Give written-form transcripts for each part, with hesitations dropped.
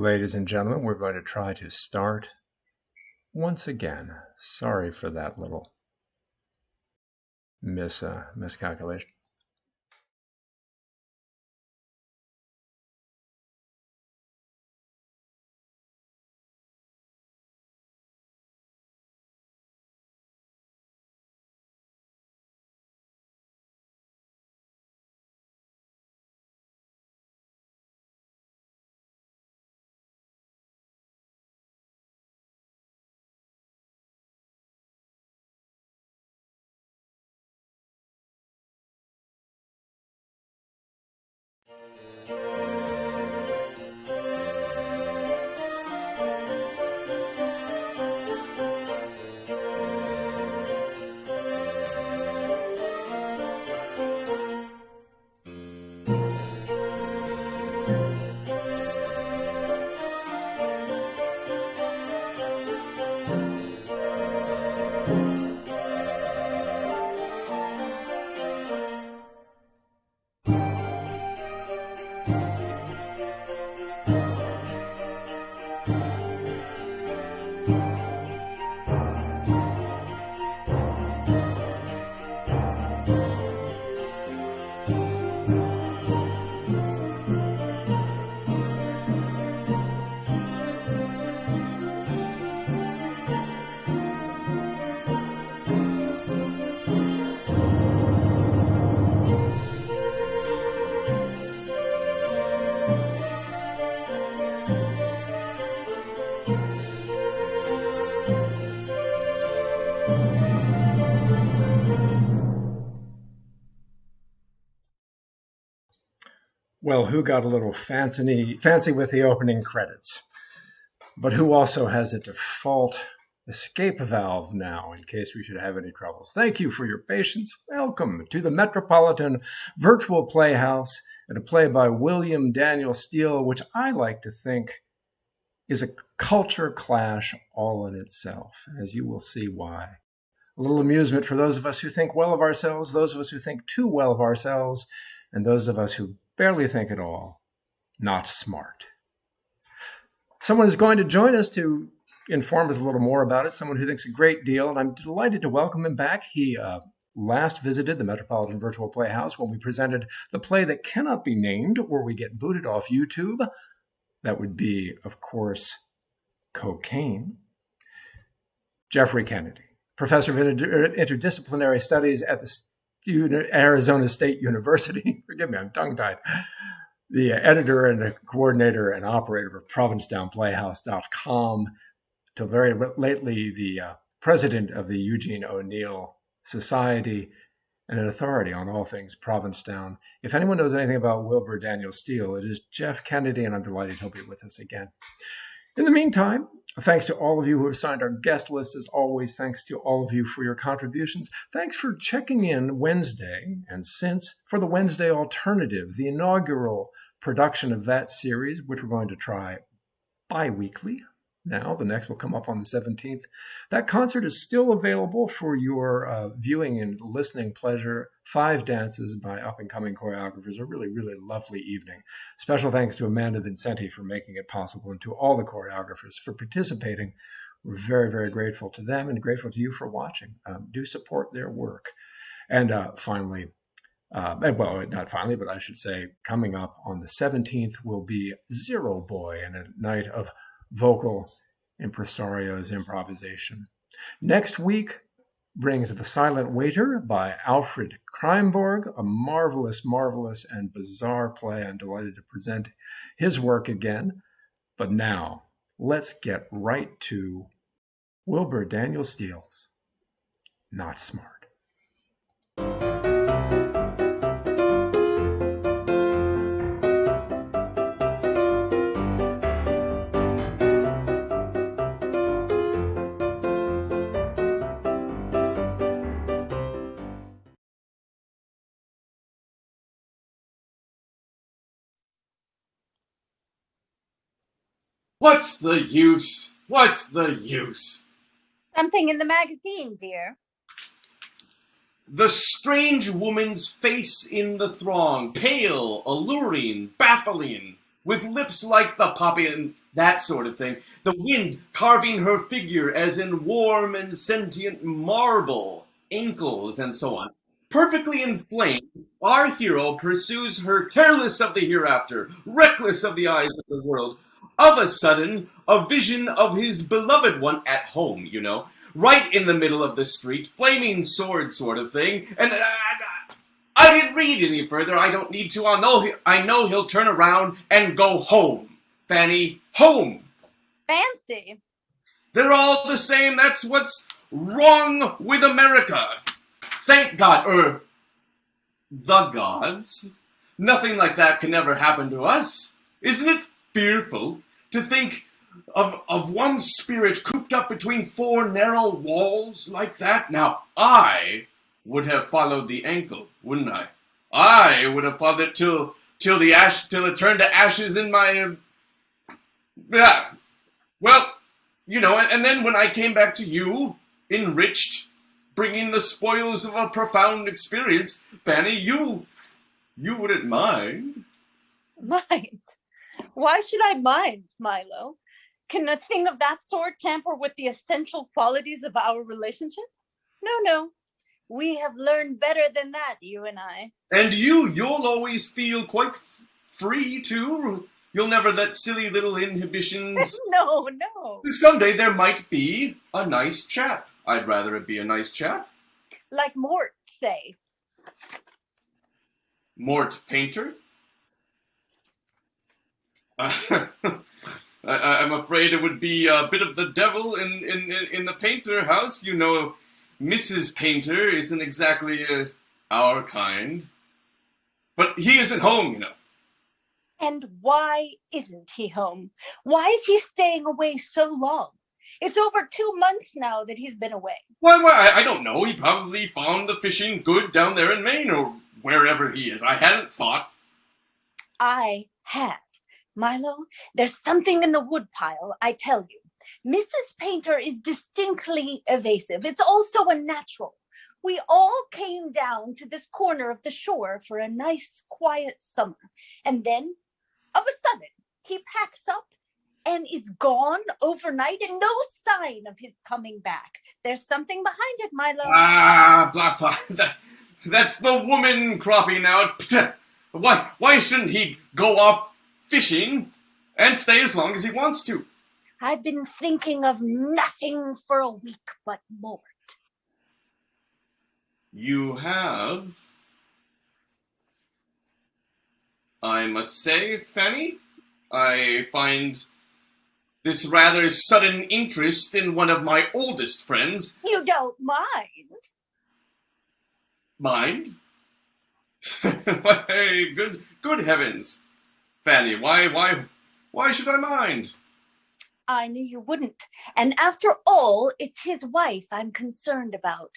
ladies and gentlemen. We're going to try to start once again. Sorry for that little miscalculation. Well, who got a little fancy with the opening credits? But who also has a default escape valve now in case we should have any troubles? Thank you for your patience. Welcome to the Metropolitan Virtual Playhouse and a play by William Daniel Steele, which I like to think is a culture clash all in itself, as you will see why. A little amusement for those of us who think well of ourselves, those of us who think too well of ourselves, and those of us who barely think at all. Not smart. Someone is going to join us to inform us a little more about it, someone who thinks a great deal, and I'm delighted to welcome him back. He last visited the Metropolitan Virtual Playhouse when we presented the play that cannot be named or we get booted off YouTube. That would be, of course, Cocaine. Jeffrey Kennedy, professor of interdisciplinary studies at the Arizona State University. Forgive me, I'm tongue-tied. The editor and the coordinator and operator of ProvincetownPlayhouse.com, till very lately the president of the Eugene O'Neill Society and an authority on all things Provincetown. If anyone knows anything about Wilbur Daniel Steele, it is Jeff Kennedy, and I'm delighted he'll be with us again. In the meantime, thanks to all of you who have signed our guest list. As always, thanks to all of you for your contributions. Thanks for checking in Wednesday and since for the Wednesday Alternative, the inaugural production of that series, which we're going to try bi-weekly. Now, the next will come up on the 17th. That concert is still available for your viewing and listening pleasure. 5 dances by up-and-coming choreographers. A really, really lovely evening. Special thanks to Amanda Vincenti for making it possible and to all the choreographers for participating. We're very, very grateful to them and grateful to you for watching. Do support their work. And finally, well, not finally, but I should say, coming up on the 17th will be Zero Boy and a night of vocal impresario's improvisation. Next week brings The Silent Waiter by Alfred Kreimborg, a marvelous, marvelous, and bizarre play. I'm delighted to present his work again. But now, let's get right to Wilbur Daniel Steele's Not Smart. What's the use? What's the use? Something in the magazine, dear. The strange woman's face in the throng, pale, alluring, baffling, with lips like the that sort of thing. The wind carving her figure as in warm and sentient marble, ankles, and so on. Perfectly inflamed, our hero pursues her careless of the hereafter, reckless of the eyes of the world. Of a sudden, a vision of his beloved one at home, right in the middle of the street, flaming sword sort of thing, and I didn't read any further. I don't need to. I know he'll turn around and go home. Fanny, home. Fancy. They're all the same. That's what's wrong with America. Thank God, the gods. Nothing like that can ever happen to us. Isn't it fearful to think of one spirit cooped up between four narrow walls like that? Now, I would have followed the ankle, wouldn't I? I would have followed it till it turned to ashes in my yeah. Well, and then when I came back to you, enriched, bringing the spoils of a profound experience, Fanny, you wouldn't mind. Mind? Why should I mind, Milo? Can a thing of that sort tamper with the essential qualities of our relationship? No. We have learned better than that, you and I. And you'll always feel quite free, too. You'll never let silly little inhibitions... No. Someday there might be a nice chap. I'd rather it be a nice chap. Like Mort, say. Mort Painter? I'm afraid it would be a bit of the devil in the Painter house. Mrs. Painter isn't exactly our kind. But he isn't home, And why isn't he home? Why is he staying away so long? It's over 2 months now that he's been away. Why, I don't know. He probably found the fishing good down there in Maine or wherever he is. I hadn't thought. I had. Milo, there's something in the woodpile, I tell you. Mrs. Painter is distinctly evasive. It's also unnatural. We all came down to this corner of the shore for a nice, quiet summer. And then, of a sudden, he packs up and is gone overnight and no sign of his coming back. There's something behind it, Milo. Blah, blah. That's the woman cropping out. Why shouldn't he go off fishing and stay as long as he wants to? I've been thinking of nothing for a week but Mort. You have? I must say, Fanny, I find this rather sudden interest in one of my oldest friends. You don't mind? Mind? Why, good heavens. Fanny, why should I mind? I knew you wouldn't. And after all, it's his wife I'm concerned about.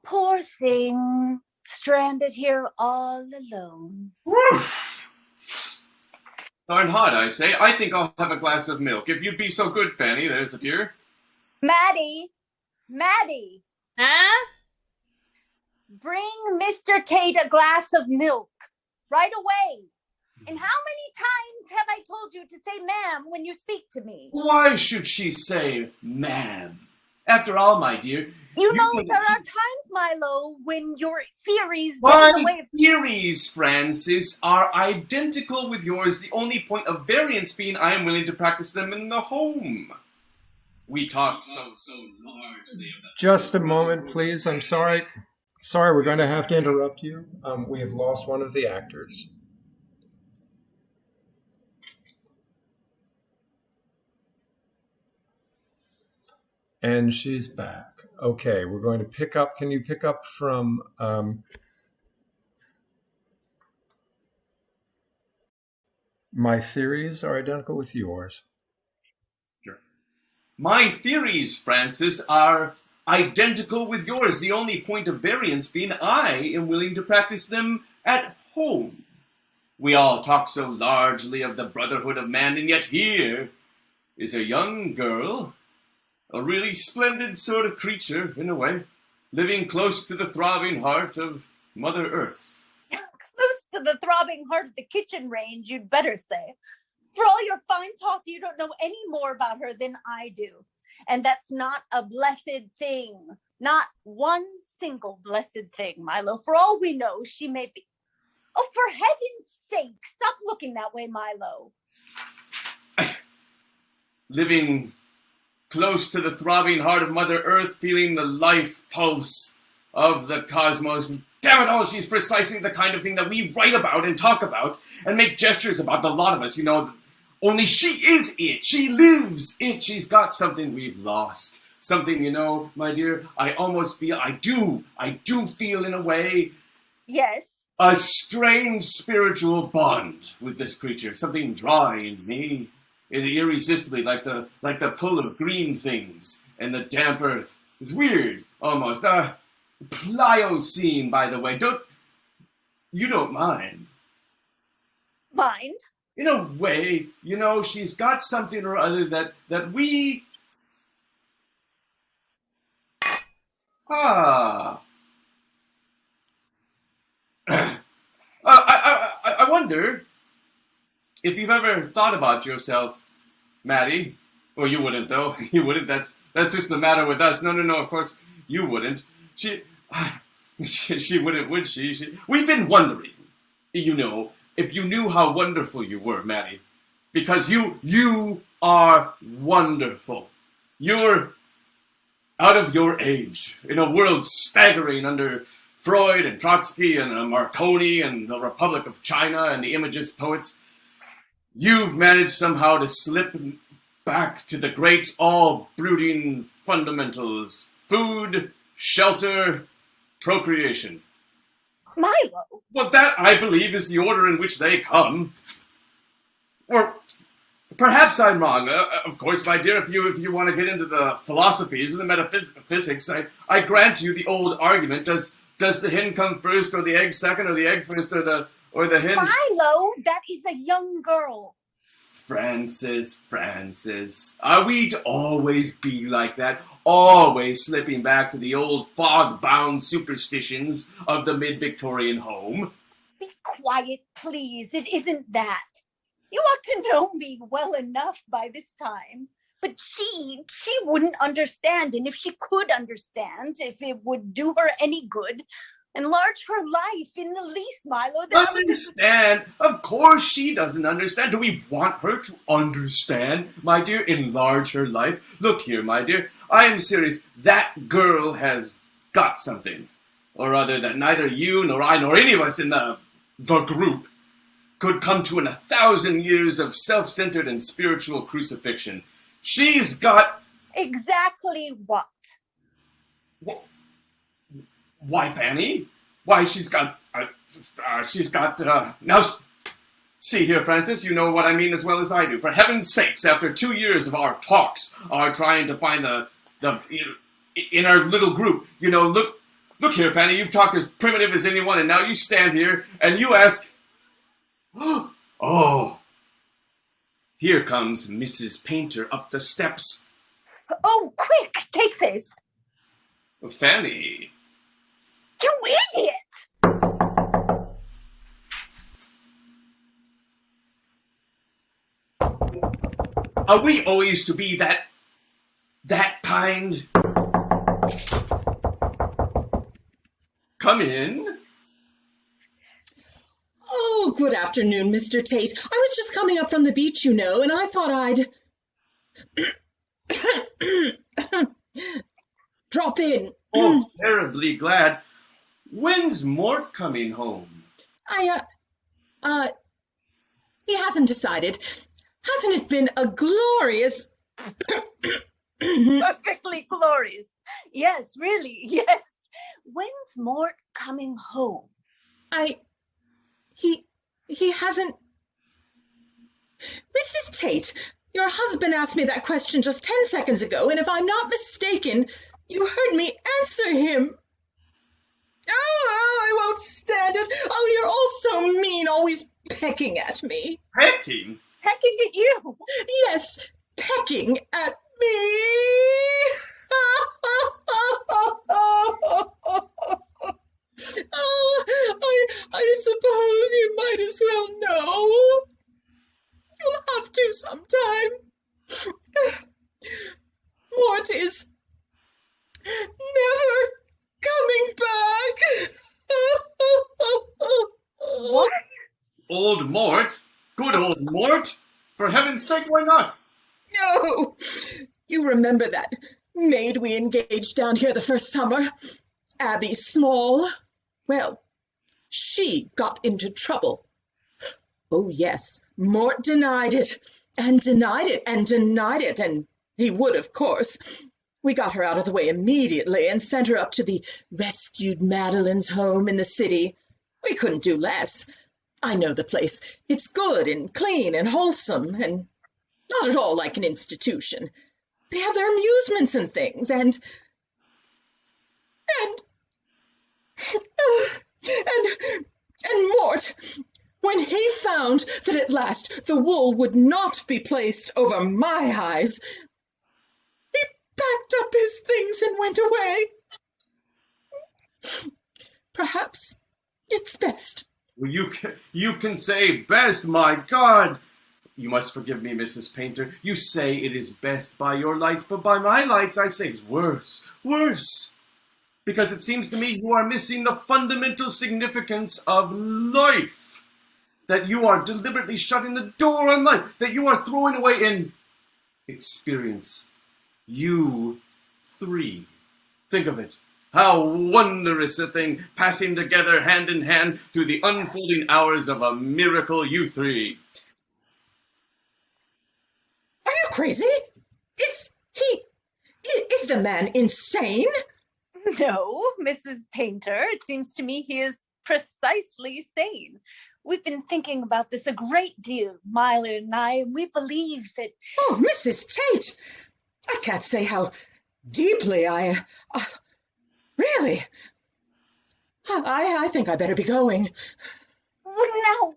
Poor thing, stranded here all alone. Woo! Darn hot, I say. I think I'll have a glass of milk. If you'd be so good, Fanny, there's a dear. Maddie! Huh? Bring Mr. Tate a glass of milk. Right away. And how many times have I told you to say ma'am when you speak to me? Why should she say ma'am? After all, my dear... You know, there are times, Milo, when your theories... My theories, Francis, are identical with yours. The only point of variance being I am willing to practice them in the home. We talked so largely of that. Just a moment, please. I'm sorry. Sorry, we're going to have to interrupt you. We have lost one of the actors. And she's back. Okay, we're going to pick up. Can you pick up from my theories are identical with yours? Sure. My theories, Francis, are identical with yours. The only point of variance being I am willing to practice them at home. We all talk so largely of the brotherhood of man, and yet here is a young girl, a really splendid sort of creature, in a way, living close to the throbbing heart of Mother Earth. Close to the throbbing heart of the kitchen range, you'd better say. For all your fine talk, you don't know any more about her than I do. And that's not a blessed thing. Not one single blessed thing, Milo. For all we know, she may be... Oh, for heaven's sake, stop looking that way, Milo. Living close to the throbbing heart of Mother Earth, feeling the life pulse of the cosmos. Damn it all, she's precisely the kind of thing that we write about and talk about and make gestures about, the lot of us, Only she is it. She lives it. She's got something we've lost. Something, my dear, I do feel in a way. Yes. A strange spiritual bond with this creature. Something drawing me. Irresistibly, like the pull of green things and the damp earth. It's weird, almost. Pliocene, by the way. You don't mind? Mind? In a way, she's got something or other that we... I wonder if you've ever thought about yourself, Maddie. Well, you wouldn't, though. You wouldn't. That's just the matter with us. No, of course, you wouldn't. She wouldn't, would she? We've been wondering, if you knew how wonderful you were, Maddie. Because you are wonderful. You're out of your age, in a world staggering under Freud and Trotsky and Marconi and the Republic of China and the Imagist poets. You've managed somehow to slip back to the great all-brooding fundamentals. Food, shelter, procreation. Milo! Well, that, I believe, is the order in which they come. Or perhaps I'm wrong. Of course, my dear, if you want to get into the philosophies and the metaphysics, I grant you the old argument. Does the hen come first, or the egg second, or the egg first, or the hen... Milo, that is a young girl. Francis. Are we to always be like that? Always slipping back to the old fog-bound superstitions of the mid-Victorian home? Be quiet, please. It isn't that. You ought to know me well enough by this time. But she wouldn't understand, and if she could understand, if it would do her any good, enlarge her life in the least, Milo. Understand? Of course she doesn't understand. Do we want her to understand, my dear? Enlarge her life? Look here, my dear. I am serious. That girl has got something. Or rather, that neither you nor I nor any of us in the group could come to in 1,000 years of self-centered and spiritual crucifixion. She's got... Exactly what? Why, Fanny? Why, she's got... Now, see here, Francis, you know what I mean as well as I do. For heaven's sakes, after 2 years of our talks, our trying to find in our little group, look here, Fanny, you've talked as primitive as anyone, and now you stand here and you ask... Oh, here comes Mrs. Painter up the steps. Oh, quick, take this. Fanny. You idiot! Are we always to be that kind? Come in. Oh, good afternoon, Mr. Tate. I was just coming up from the beach, and I thought I'd drop in. Oh, terribly glad. When's Mort coming home? He hasn't decided. Hasn't it been a glorious... Perfectly glorious. Yes, really, yes. When's Mort coming home? He hasn't... Mrs. Tate, your husband asked me that question just 10 seconds ago, and if I'm not mistaken, you heard me answer him. Oh, I won't stand it. Oh, you're all so mean, always pecking at me. Pecking? Pecking at you? Yes, pecking at me. Oh, I suppose you might as well know. You'll have Mort is never coming back. What? Old Mort? Good old Mort? For heaven's sake, why not? No, you remember that maid we engaged down here the first summer, Abby Small? Well, she got into trouble. Oh, yes, Mort denied it, and denied it, and denied it, and he would, of course. We got her out of the way immediately and sent her up to the rescued Madeline's home in the city. We couldn't do less. I know the place. It's good and clean and wholesome, and not at all like an institution. They have their amusements and things, and Mort, when he found that at last the wool would not be placed over my eyes, he packed up his things and went away. Perhaps it's best. Well, you can say best, my God. You must forgive me, Mrs. Painter. You say it is best by your lights, but by my lights I say it's worse. Worse. Because it seems to me you are missing the fundamental significance of life. That you are deliberately shutting the door on life. That you are throwing away in experience. You three. Think of it. How wondrous a thing, passing together hand in hand through the unfolding hours of a miracle, you three. Are you crazy? Is the man insane? No, Mrs. Painter. It seems to me he is precisely sane. We've been thinking about this a great deal, Myler and I, and we believe that... Oh, Mrs. Tate! I can't say how deeply really, I think I better be going. Now,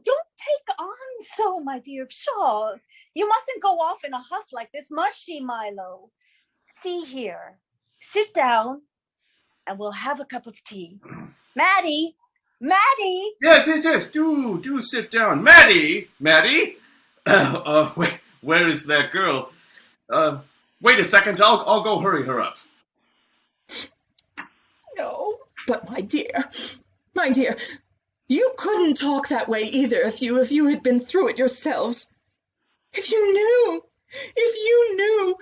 don't take on so, my dear Pshaw. You mustn't go off in a huff like this, must she, Milo? See here. Sit down, and we'll have a cup of tea. Maddie! Yes. Do sit down, Maddie. Where is that girl? Wait a second. I'll go hurry her up. No, but my dear, you couldn't talk that way either if you had been through it yourselves. If you knew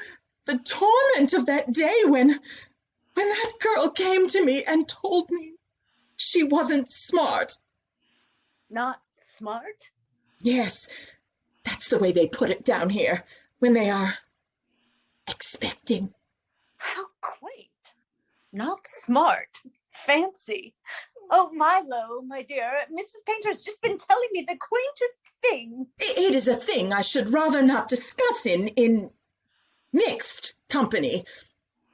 the torment of that day when that girl came to me and told me she wasn't smart. Not smart? Yes, that's the way they put it down here when they are expecting. How quaint. Not smart. Fancy. Oh, Milo, my dear, Mrs. Painter's just been telling me the quaintest thing. It is a thing I should rather not discuss in mixed company,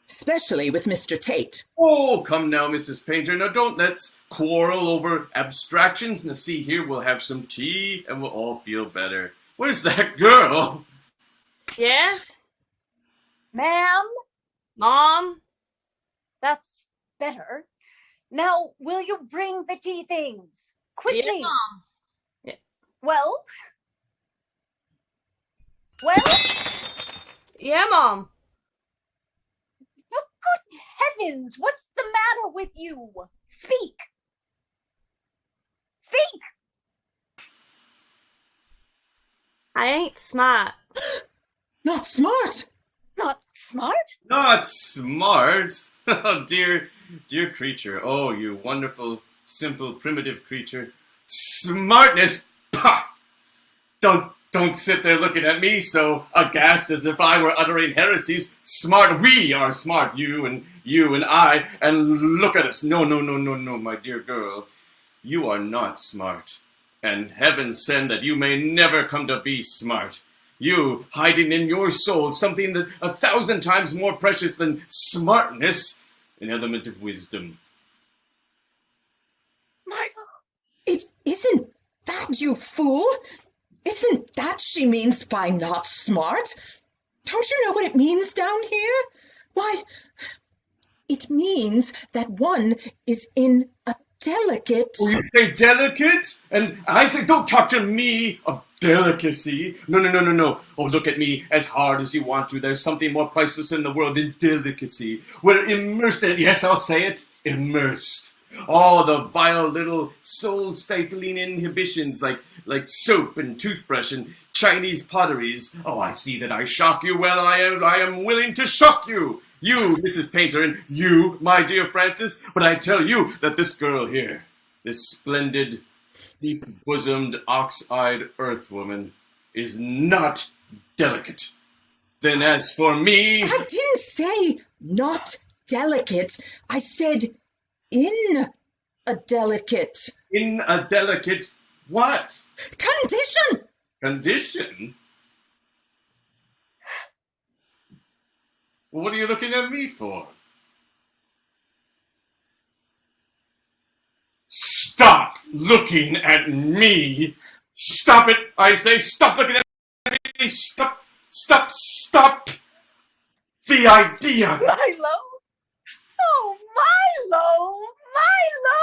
especially with Mr. Tate. Oh, come now, Mrs. Painter. Now, don't let's quarrel over abstractions. Now, see here, we'll have some tea, and we'll all feel better. Where's that girl? Yeah? Ma'am? Mom? That's better. Now, will you bring the tea things? Quickly. Yeah, Mom. Yeah. Well? Yeah, Mom. For good heavens, what's the matter with you? Speak. I ain't smart. Not smart? Not smart? Not smart. Oh, dear creature. Oh, you wonderful, simple, primitive creature. Smartness? Pah! Don't sit there looking at me so aghast as if I were uttering heresies. Smart, we are smart, you and I, and look at us. No, my dear girl. You are not smart. And heaven send that you may never come to be smart. You, hiding in your soul something that 1,000 times more precious than smartness, an element of wisdom. Michael. It isn't that, you fool. Isn't that she means by not smart? Don't you know what it means down here? Why, it means that one is in a delicate... Oh, you say delicate? And I say, don't talk to me of Delicacy? No, no, no, no, no. Oh, look at me as hard as you want to. There's something more priceless in the world than delicacy. We're immersed in it. Yes, I'll say it. Immersed. All the vile little soul-stifling inhibitions like soap and toothbrush and Chinese potteries. Oh, I see that I shock you. Well, I am willing to shock you. You, Mrs. Painter, and you, my dear Francis. But I tell you that this girl here, this splendid, deep-bosomed, ox-eyed earthwoman, is not delicate. Then as for me... I didn't say not delicate. I said in a delicate... In a delicate what? Condition! Condition? What are you looking at me for? Stop looking at me! Stop it! I say stop looking at me! Stop! Stop! Stop! The idea! Milo! Oh, Milo! Milo!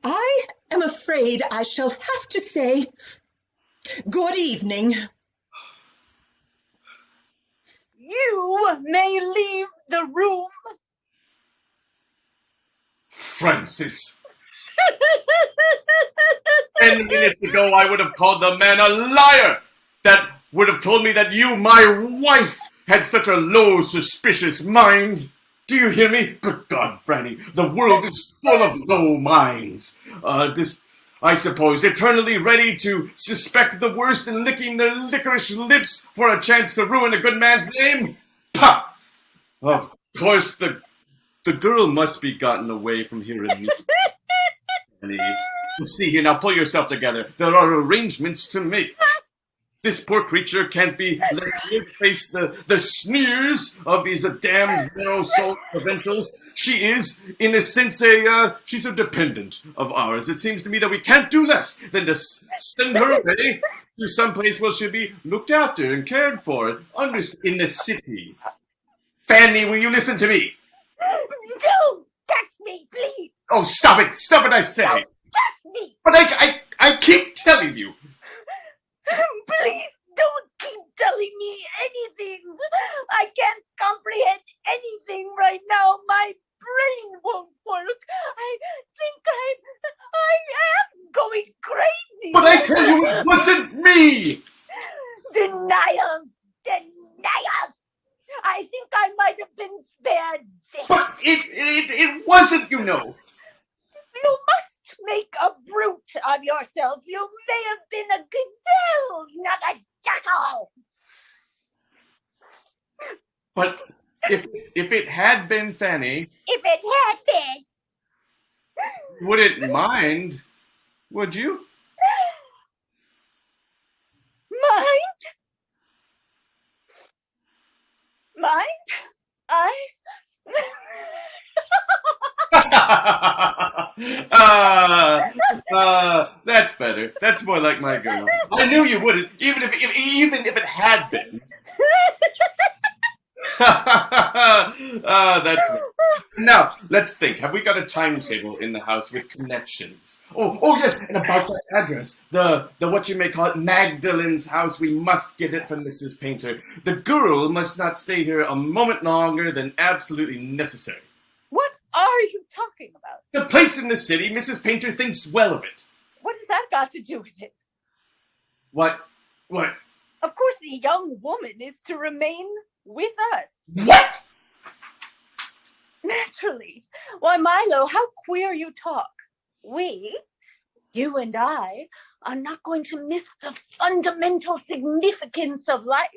I am afraid I shall have to say good evening. You may leave the room. Francis! 10 minutes ago I would have called the man a liar! That would have told me that you, my wife, had such a low, suspicious mind. Do you hear me? Good God, Franny, the world is full of low minds. I suppose, eternally ready to suspect the worst and licking their licorice lips for a chance to ruin a good man's name? Pah! Of course, the girl must be gotten away from here immediately. See here, now pull yourself together. There are arrangements to make. This poor creature can't be let here face the sneers of these damned narrow-souled provincials. She is, in a sense, she's a dependent of ours. It seems to me that we can't do less than to send her away to some place where she'll be looked after and cared for, in the city. Fanny, will you listen to me? Don't touch me, please! Oh, stop it! Stop it, I say! Don't touch me! But I keep telling you! Please don't keep telling me anything. I can't comprehend anything right now. My brain won't work. I think I am going crazy. But I tell you, it wasn't me! Denials, denials. I think I might have been spared this. But it wasn't, you know. You must make a brute of yourself. You may have been a gazelle, not a jackal. But if it had been Fanny, If it had been, you wouldn't mind, would you? mind? That's better. That's more like my girl. I knew you wouldn't, even if it had been. That's right. Now, let's think. Have we got a timetable in the house with connections? Oh yes, and about that address, the what you may call it, Magdalene's house. We must get it from Mrs. Painter. The girl must not stay here a moment longer than absolutely necessary. What are you talking about? The place in the city, Mrs. Painter thinks well of it. What has that got to do with it? What? Of course, the young woman is to remain with us. What? Naturally. Why, Milo, how queer you talk. We, you and I, are not going to miss the fundamental significance of life,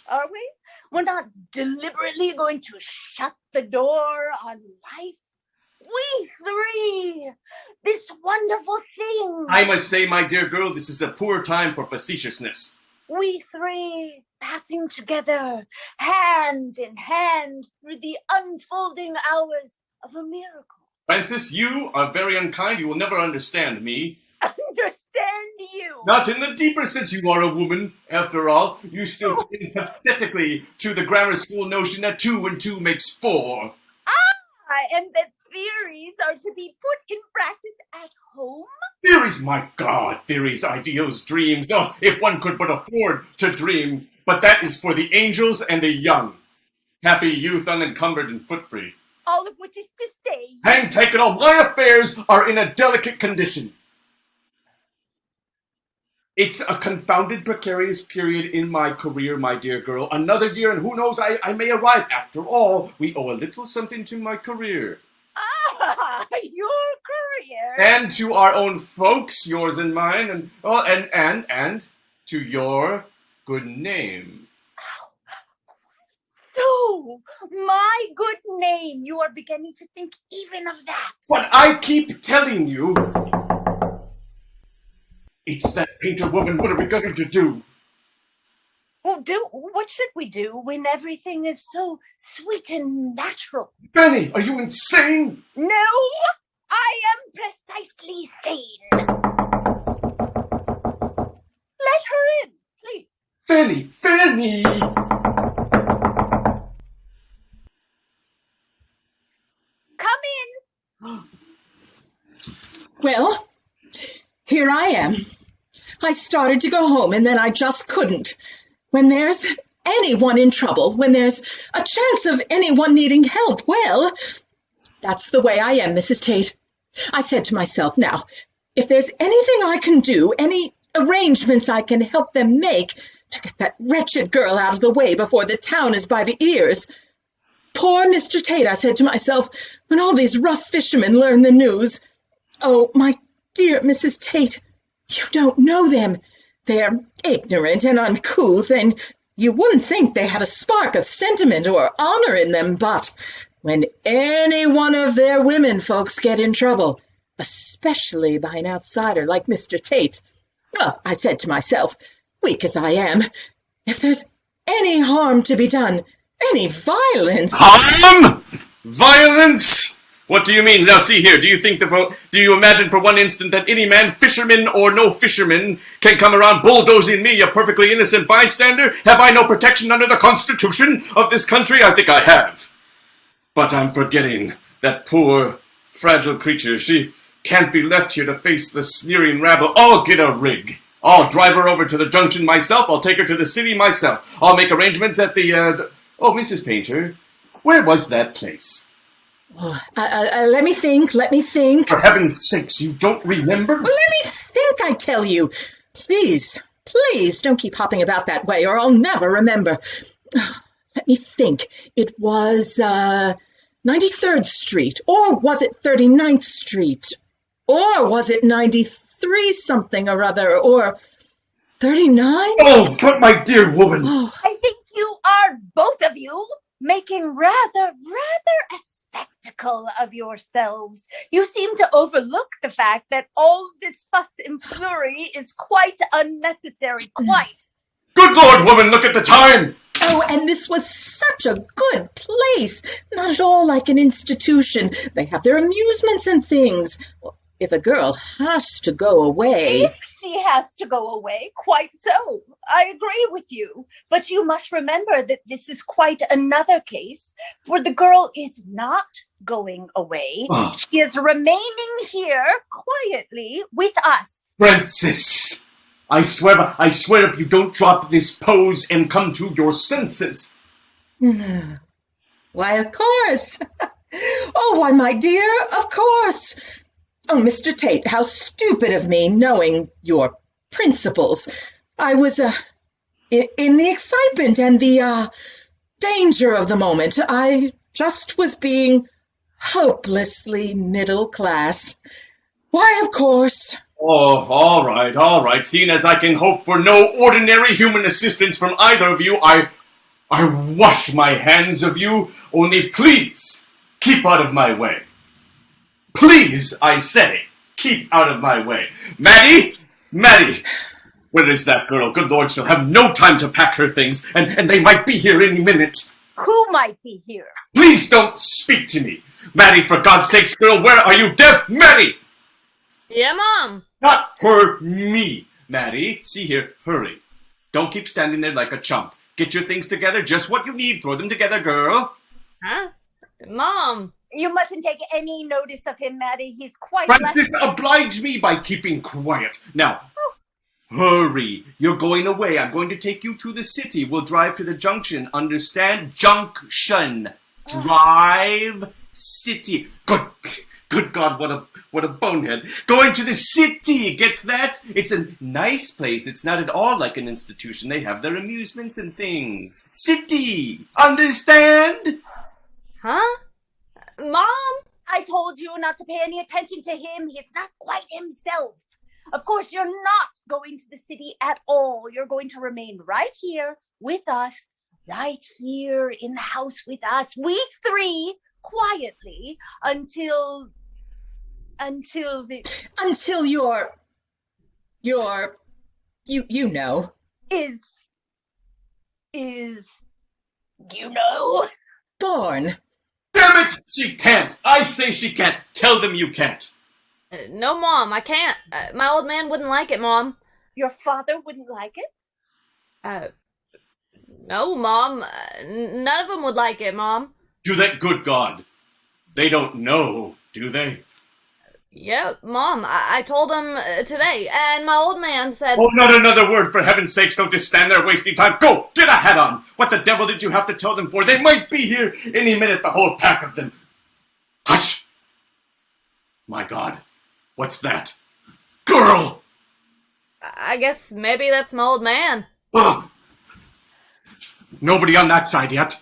are we? We're not deliberately going to shut the door on life. We three, this wonderful thing. I must say, my dear girl, this is a poor time for facetiousness. We three passing together, hand in hand, through the unfolding hours of a miracle. Francis, you are very unkind. You will never understand me. Understand you? Not in the deeper sense. You are a woman, after all. You still cling pathetically to the grammar school notion that 2 and 2 makes 4. I am theories are to be put in practice at home? Theories, my God, theories, ideals, dreams. Oh, if one could but afford to dream. But that is for the angels and the young. Happy youth, unencumbered and foot-free. All of which is to say... Hang take it all, my affairs are in a delicate condition. It's a confounded precarious period in my career, my dear girl. Another year, and who knows, I may arrive. After all, we owe a little something to my career. Ah, your career. And to our own folks, yours and mine, and to your good name. So, my good name. You are beginning to think even of that. But I keep telling you, it's that painter woman. What are we going to do? Well, what should we do when everything is so sweet and natural? Fanny, are you insane? No, I am precisely sane. Let her in, please. Fanny! Come in. Well, here I am. I started to go home, and then I just couldn't. When there's anyone in trouble, when there's a chance of anyone needing help, well, that's the way I am, Mrs. Tate. I said to myself, now, if there's anything I can do, any arrangements I can help them make to get that wretched girl out of the way before the town is by the ears. Poor Mr. Tate, I said to myself, when all these rough fishermen learn the news. Oh, my dear Mrs. Tate, you don't know them. They're ignorant and uncouth, and you wouldn't think they had a spark of sentiment or honor in them, but when any one of their women folks get in trouble, especially by an outsider like Mr. Tate, well, I said to myself, weak as I am, if there's any harm to be done, any violence... Harm? Violence? What do you mean? Now, see here. Do you imagine for one instant that any man, fisherman or no fisherman, can come around bulldozing me, a perfectly innocent bystander? Have I no protection under the Constitution of this country? I think I have. But I'm forgetting that poor, fragile creature. She can't be left here to face the sneering rabble. I'll get a rig. I'll drive her over to the junction myself. I'll take her to the city myself. I'll make arrangements at the, Oh, Mrs. Painter, where was that place? Oh, let me think. For heaven's sakes, you don't remember? Well, let me think, I tell you. Please, don't keep hopping about that way, or I'll never remember. Let me think. It was 93rd Street, or was it 39th Street? Or was it 93 something or other, or 39? Oh, but my dear woman! Oh. I think you are, both of you, making rather a spectacle of yourselves. You seem to overlook the fact that all this fuss and flurry is quite unnecessary, quite. Good Lord, woman, look at the time! Oh, and this was such a good place. Not at all like an institution. They have their amusements and things. Well, if a girl has to go away... If she has to go away, quite so. I agree with you. But you must remember that this is quite another case, for the girl is not going away. Oh. She is remaining here quietly with us. Francis, I swear if you don't drop this pose and come to your senses. Why, of course. Oh, why, my dear, of course. Oh, Mr. Tate, how stupid of me, knowing your principles. I was, in the excitement and the, danger of the moment, I just was being hopelessly middle class. Why, of course. Oh, all right. Seeing as I can hope for no ordinary human assistance from either of you, I wash my hands of you. Only please, keep out of my way. Please, I say, keep out of my way. Maddie! Where is that girl? Good Lord, she'll have no time to pack her things, and they might be here any minute. Who might be here? Please don't speak to me. Maddie, for God's sakes, girl, where are you? Deaf? Maddie! Yeah, Mom. Not her, me. Maddie, see here, hurry. Don't keep standing there like a chump. Get your things together, just what you need. Throw them together, girl. Huh? Mom. You mustn't take any notice of him, Maddie. He's quite Francis, oblige me by keeping quiet. Now, hurry. You're going away. I'm going to take you to the city. We'll drive to the junction. Understand? Junction. Drive city. Good God, what a bonehead. Going to the city. Get that? It's a nice place. It's not at all like an institution. They have their amusements and things. City. Understand? Huh? Mom? I told you not to pay any attention to him. He's not quite himself. Of course, you're not going to the city at all. You're going to remain right here with us, right here in the house with us, we three, quietly, until you're you know. Is you know? Born. Damn it! She can't. I say she can't. Tell them you can't. No, Mom, I can't. My old man wouldn't like it, Mom. Your father wouldn't like it? No, Mom. None of them would like it, Mom. Do that, good God. They don't know, do they? Yeah, Mom, I told them today, and my old man said... Oh, not another word, for heaven's sakes. Don't just stand there wasting time. Go! Get a hat on! What the devil did you have to tell them for? They might be here any minute, the whole pack of them. Hush! My God. What's that? Girl! I guess maybe that's my old man. Oh. Nobody on that side yet.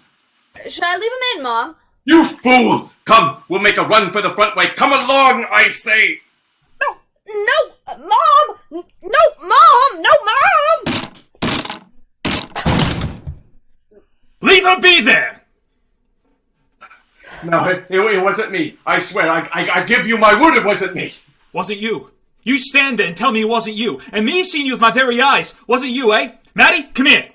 Should I leave him in, Mom? You fool! Come, we'll make a run for the front way. Come along, I say! No, Mom! No, Mom! No, Mom! Leave her be there! No, it wasn't me. I swear, I give you my word it wasn't me. Wasn't you. You stand there and tell me it wasn't you. And me seeing you with my very eyes. Wasn't you, eh? Maddie, come here.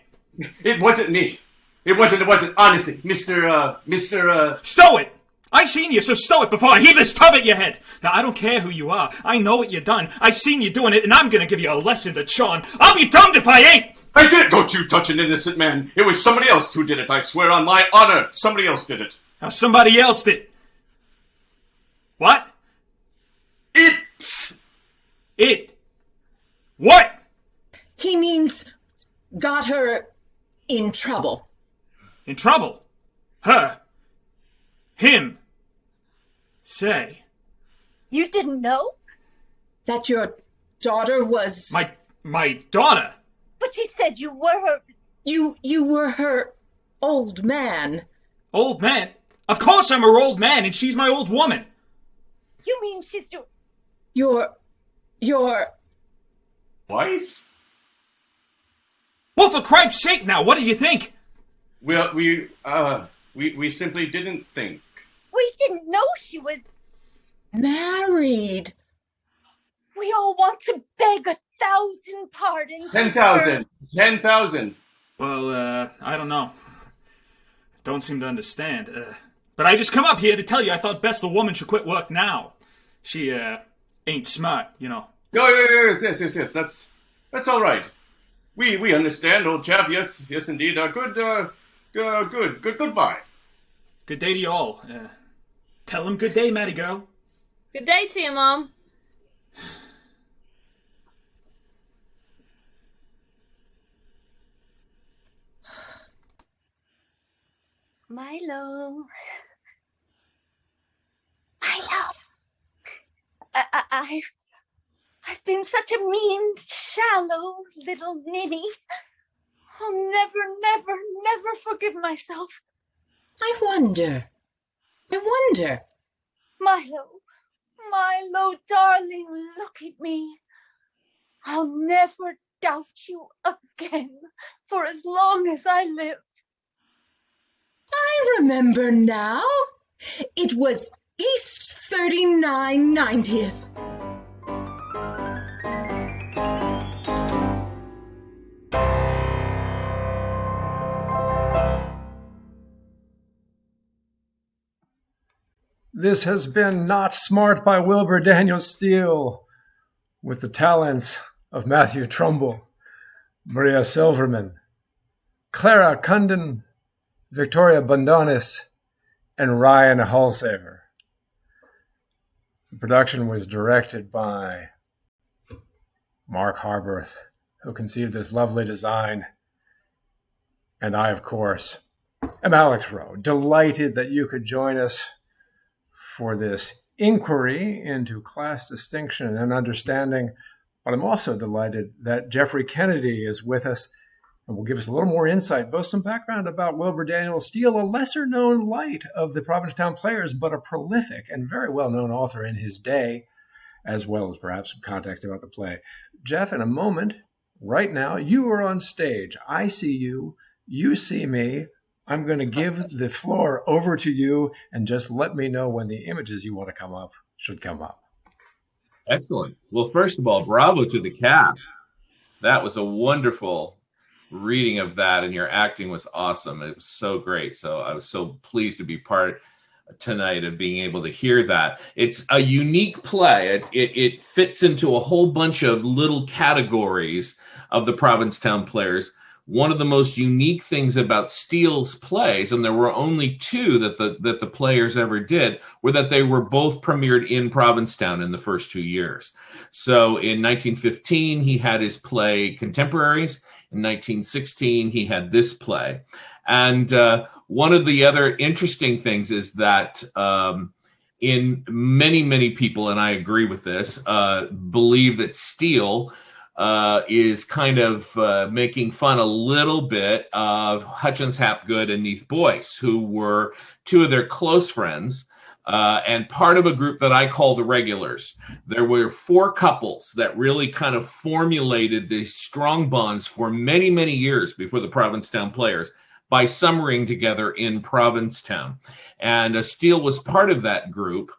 It wasn't me. It wasn't, honestly. Mr. Stow it! I seen you, so stow it before I heave this tub at your head. Now, I don't care who you are. I know what you done. I seen you doing it, and I'm gonna give you a lesson to Sean. I'll be damned if I ain't! I did! Don't you touch an innocent man. It was somebody else who did it. I swear on my honor. Somebody else did it. Now, somebody else did. What? It. What? He means got her in trouble. In trouble? Her. Him. Say. You didn't know? That your daughter was... My daughter? But she said you were her... You were her old man. Old man? Of course I'm her old man, and she's my old woman. You mean she's your... Your... Wife? Well, for cripe's sake now, what did you think? Well, we simply didn't think. We didn't know she was... married. We all want to beg 1,000 pardons. 10,000. 10,000. Well, I don't know. Don't seem to understand. But I just come up here to tell you I thought best the woman should quit work now. She, ain't smart, you know. Yes. That's all right. We understand, old chap. Yes, indeed. Goodbye. Good day to you all. Tell him good day, Matty girl. Good day to you, Mom. Milo. I've been such a mean, shallow little ninny. I'll never forgive myself. I wonder. Milo, darling, look at me. I'll never doubt you again for as long as I live. I remember now. It was East 39 90th. This has been Not Smart by Wilbur Daniel Steele, with the talents of Matthew Trumbull, Maria Silverman, Clara Cundon, Victoria Bundonis, and Ryan Halsaver. The production was directed by Mark Harberth, who conceived this lovely design. And I, of course, am Alex Rowe, delighted that you could join us for this inquiry into class distinction and understanding. But I'm also delighted that Jeffrey Kennedy is with us and will give us a little more insight, both some background about Wilbur Daniel Steele, a lesser-known light of the Provincetown Players, but a prolific and very well-known author in his day, as well as perhaps some context about the play. Jeff, in a moment, right now, you are on stage. I see you. You see me. I'm going to give the floor over to you, and just let me know when the images you want to come up should come up. Excellent. Well, first of all, bravo to the cast. That was a wonderful reading of that, and your acting was awesome. It was so great. So I was so pleased to be part tonight of being able to hear that. It's a unique play. It fits into a whole bunch of little categories of the Provincetown Players. One of the most unique things about Steele's plays, and there were only two that the Players ever did, were that they were both premiered in Provincetown in the first 2 years. So in 1915, he had his play Contemporaries. In 1916, he had this play. And one of the other interesting things is that in many people, and I agree with this, believe that Steele is kind of making fun a little bit of Hutchins Hapgood and Neath Boyce, who were two of their close friends and part of a group that I call the Regulars. There were four couples that really kind of formulated these strong bonds for many years before the Provincetown Players by summering together in Provincetown. And Steele was part of that group.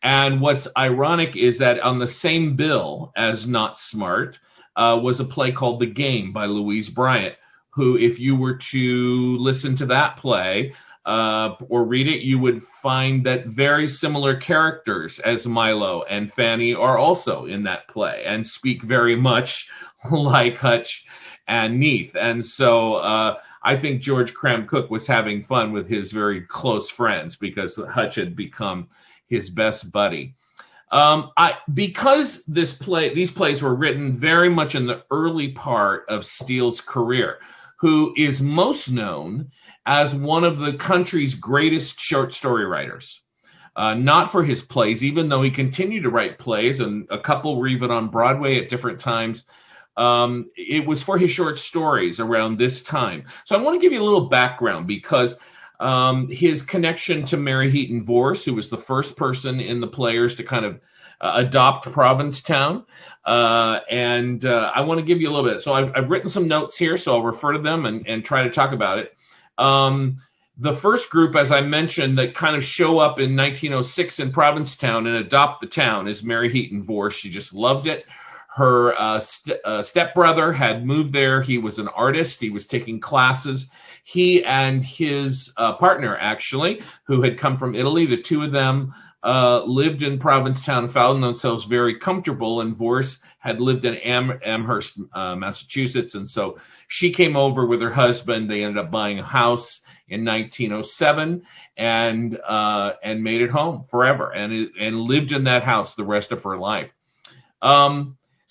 And what's ironic is that on the same bill as Not Smart was a play called The Game by Louise Bryant, who, if you were to listen to that play or read it, you would find that very similar characters as Milo and Fanny are also in that play and speak very much like Hutch and Neath. And so I think George Cram Cook was having fun with his very close friends because Hutch had become his best buddy. Because these plays were written very much in the early part of Steele's career, who is most known as one of the country's greatest short story writers. Not for his plays, even though he continued to write plays, and a couple were even on Broadway at different times. It was for his short stories around this time. So I want to give you a little background because his connection to Mary Heaton Vorse, who was the first person in the Players to kind of adopt Provincetown. And I want to give you a little bit. So I've written some notes here, so I'll refer to them and try to talk about it. The first group, as I mentioned, that kind of show up in 1906 in Provincetown and adopt the town is Mary Heaton Vorse. She just loved it. Her stepbrother had moved there. He was an artist. He was taking classes. He and his partner, actually, who had come from Italy, the two of them lived in Provincetown and found themselves very comfortable. And Vorse had lived in Amherst, Massachusetts. And so she came over with her husband. They ended up buying a house in 1907 and made it home forever and lived in that house the rest of her life.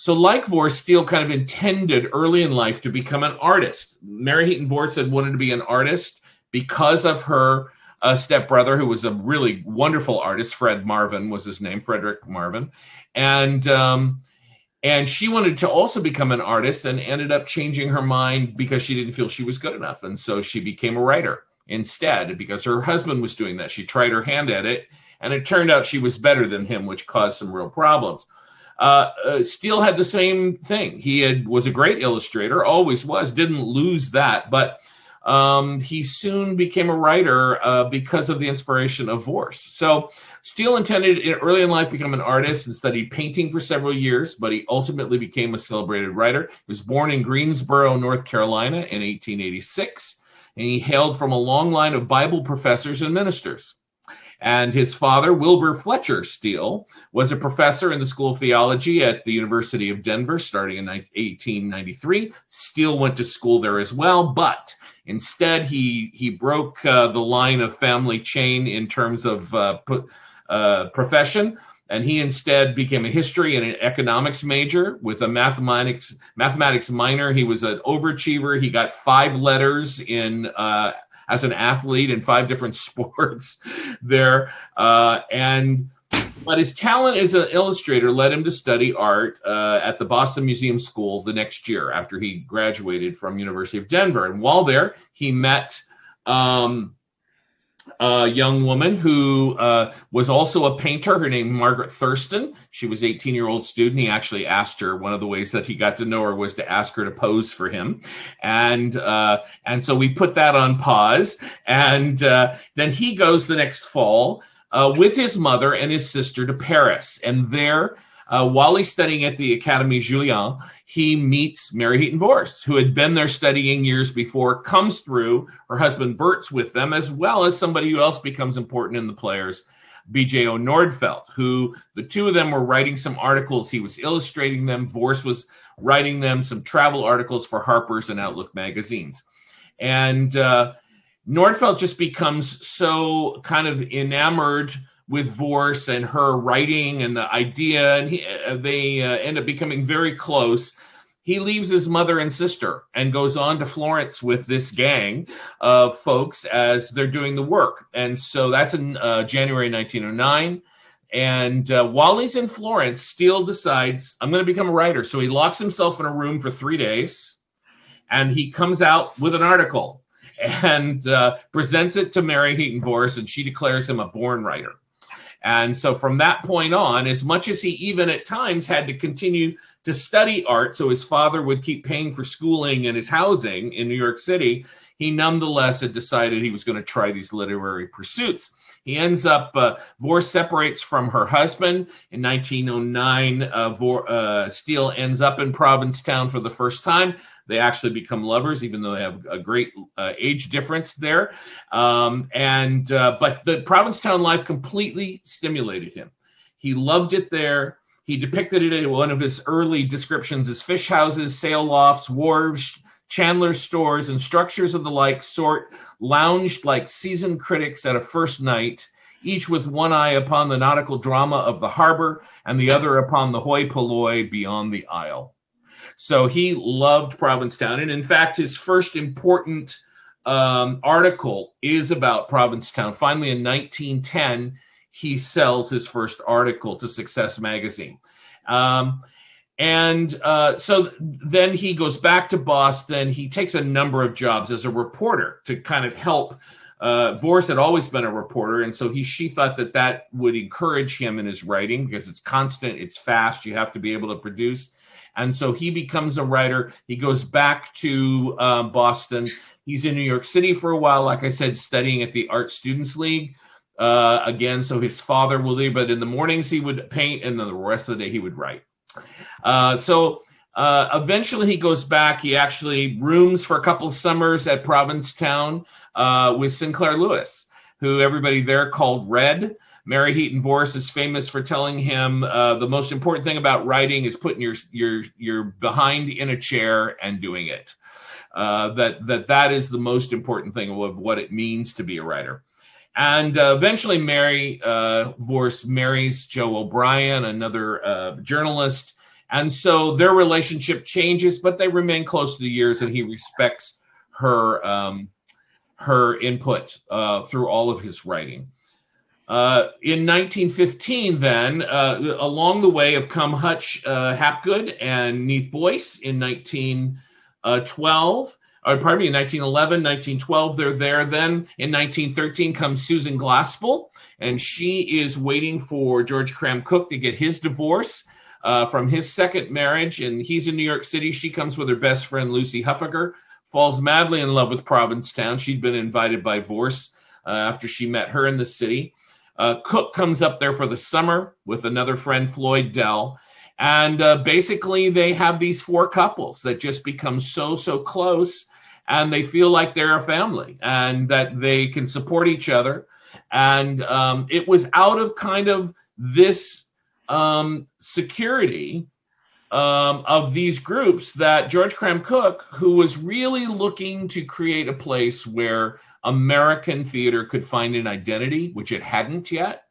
So like Vorse, Steele kind of intended early in life to become an artist. Mary Heaton Vorse had wanted to be an artist because of her stepbrother, who was a really wonderful artist. Fred Marvin was his name, Frederick Marvin. And she wanted to also become an artist and ended up changing her mind because she didn't feel she was good enough. And so she became a writer instead because her husband was doing that. She tried her hand at it, and it turned out she was better than him, which caused some real problems. Steele had the same thing. He was a great illustrator, always was, didn't lose that, but he soon became a writer because of the inspiration of Vorse. So Steele intended early in life to become an artist and studied painting for several years, but he ultimately became a celebrated writer. He was born in Greensboro, North Carolina in 1886, and he hailed from a long line of Bible professors and ministers. And his father, Wilbur Fletcher Steele, was a professor in the School of Theology at the University of Denver starting in 1893. Steele went to school there as well, but instead he broke the line of family chain in terms of profession And he instead became a history and an economics major with a mathematics minor. He was an overachiever. He got 5 letters in as an athlete in 5 different sports there. But his talent as an illustrator led him to study art at the Boston Museum School the next year after he graduated from University of Denver. And while there, he met a young woman who was also a painter. Her name Margaret Thurston. She was an 18-year-old student. He actually asked her, one of the ways that he got to know her was to ask her to pose for him. And so we put that on pause. And then he goes the next fall with his mother and his sister to Paris. And there, while he's studying at the Académie Julian, he meets Mary Heaton Vorse, who had been there studying years before, comes through. Her husband Bert's with them, as well as somebody who else becomes important in the Players, B.J.O. Nordfeldt, who the two of them were writing some articles. He was illustrating them. Vorse was writing them, some travel articles for Harper's and Outlook magazines. And Nordfeldt just becomes so kind of enamored with Vorse and her writing and the idea, and they end up becoming very close. He leaves his mother and sister and goes on to Florence with this gang of folks as they're doing the work. And so that's in January 1909. And while he's in Florence, Steele decides, I'm going to become a writer. So he locks himself in a room for 3 days, and he comes out with an article and presents it to Mary Heaton Vorse, and she declares him a born writer. And so from that point on, as much as he even at times had to continue to study art, so his father would keep paying for schooling and his housing in New York City, he nonetheless had decided he was going to try these literary pursuits. He ends up, Vorse separates from her husband. In 1909, Steele ends up in Provincetown for the first time. They actually become lovers, even though they have a great age difference there. But the Provincetown life completely stimulated him. He loved it there. He depicted it in one of his early descriptions as fish houses, sail lofts, wharves, chandler's stores, and structures of the like sort lounged like seasoned critics at a first night, each with one eye upon the nautical drama of the harbor and the other upon the hoi polloi beyond the isle. So he loved Provincetown. And in fact, his first important article is about Provincetown. Finally, in 1910, he sells his first article to Success magazine. So then he goes back to Boston. He takes a number of jobs as a reporter to kind of help. Vorse had always been a reporter, and so she thought that would encourage him in his writing because it's constant, it's fast, you have to be able to produce. And so he becomes a writer. He goes back to Boston. He's in New York City for a while, like I said, studying at the Art Students League. Again, so his father will leave, but in the mornings he would paint, and then the rest of the day he would write. Eventually he goes back. He actually rooms for a couple of summers at Provincetown with Sinclair Lewis, who everybody there called Red. Mary Heaton Vorse is famous for telling him the most important thing about writing is putting your behind in a chair and doing it. That is the most important thing of what it means to be a writer. And eventually Mary Vorse marries Joe O'Brien, another journalist. And so their relationship changes, but they remain close to the years, and he respects her input through all of his writing. In 1915, then, along the way have come Hutch Hapgood and Neath Boyce in 1911, 1912, they're there. Then in 1913 comes Susan Glaspell, and she is waiting for George Cram Cook to get his divorce from his second marriage, and he's in New York City. She comes with her best friend, Lucy Huffaker, falls madly in love with Provincetown. She'd been invited by Vorse after she met her in the city. Cook comes up there for the summer with another friend, Floyd Dell. And basically they have these 4 couples that just become so close, and they feel like they're a family and that they can support each other. And it was out of kind of this security of these groups that George Cram Cook, who was really looking to create a place where American theater could find an identity, which it hadn't yet,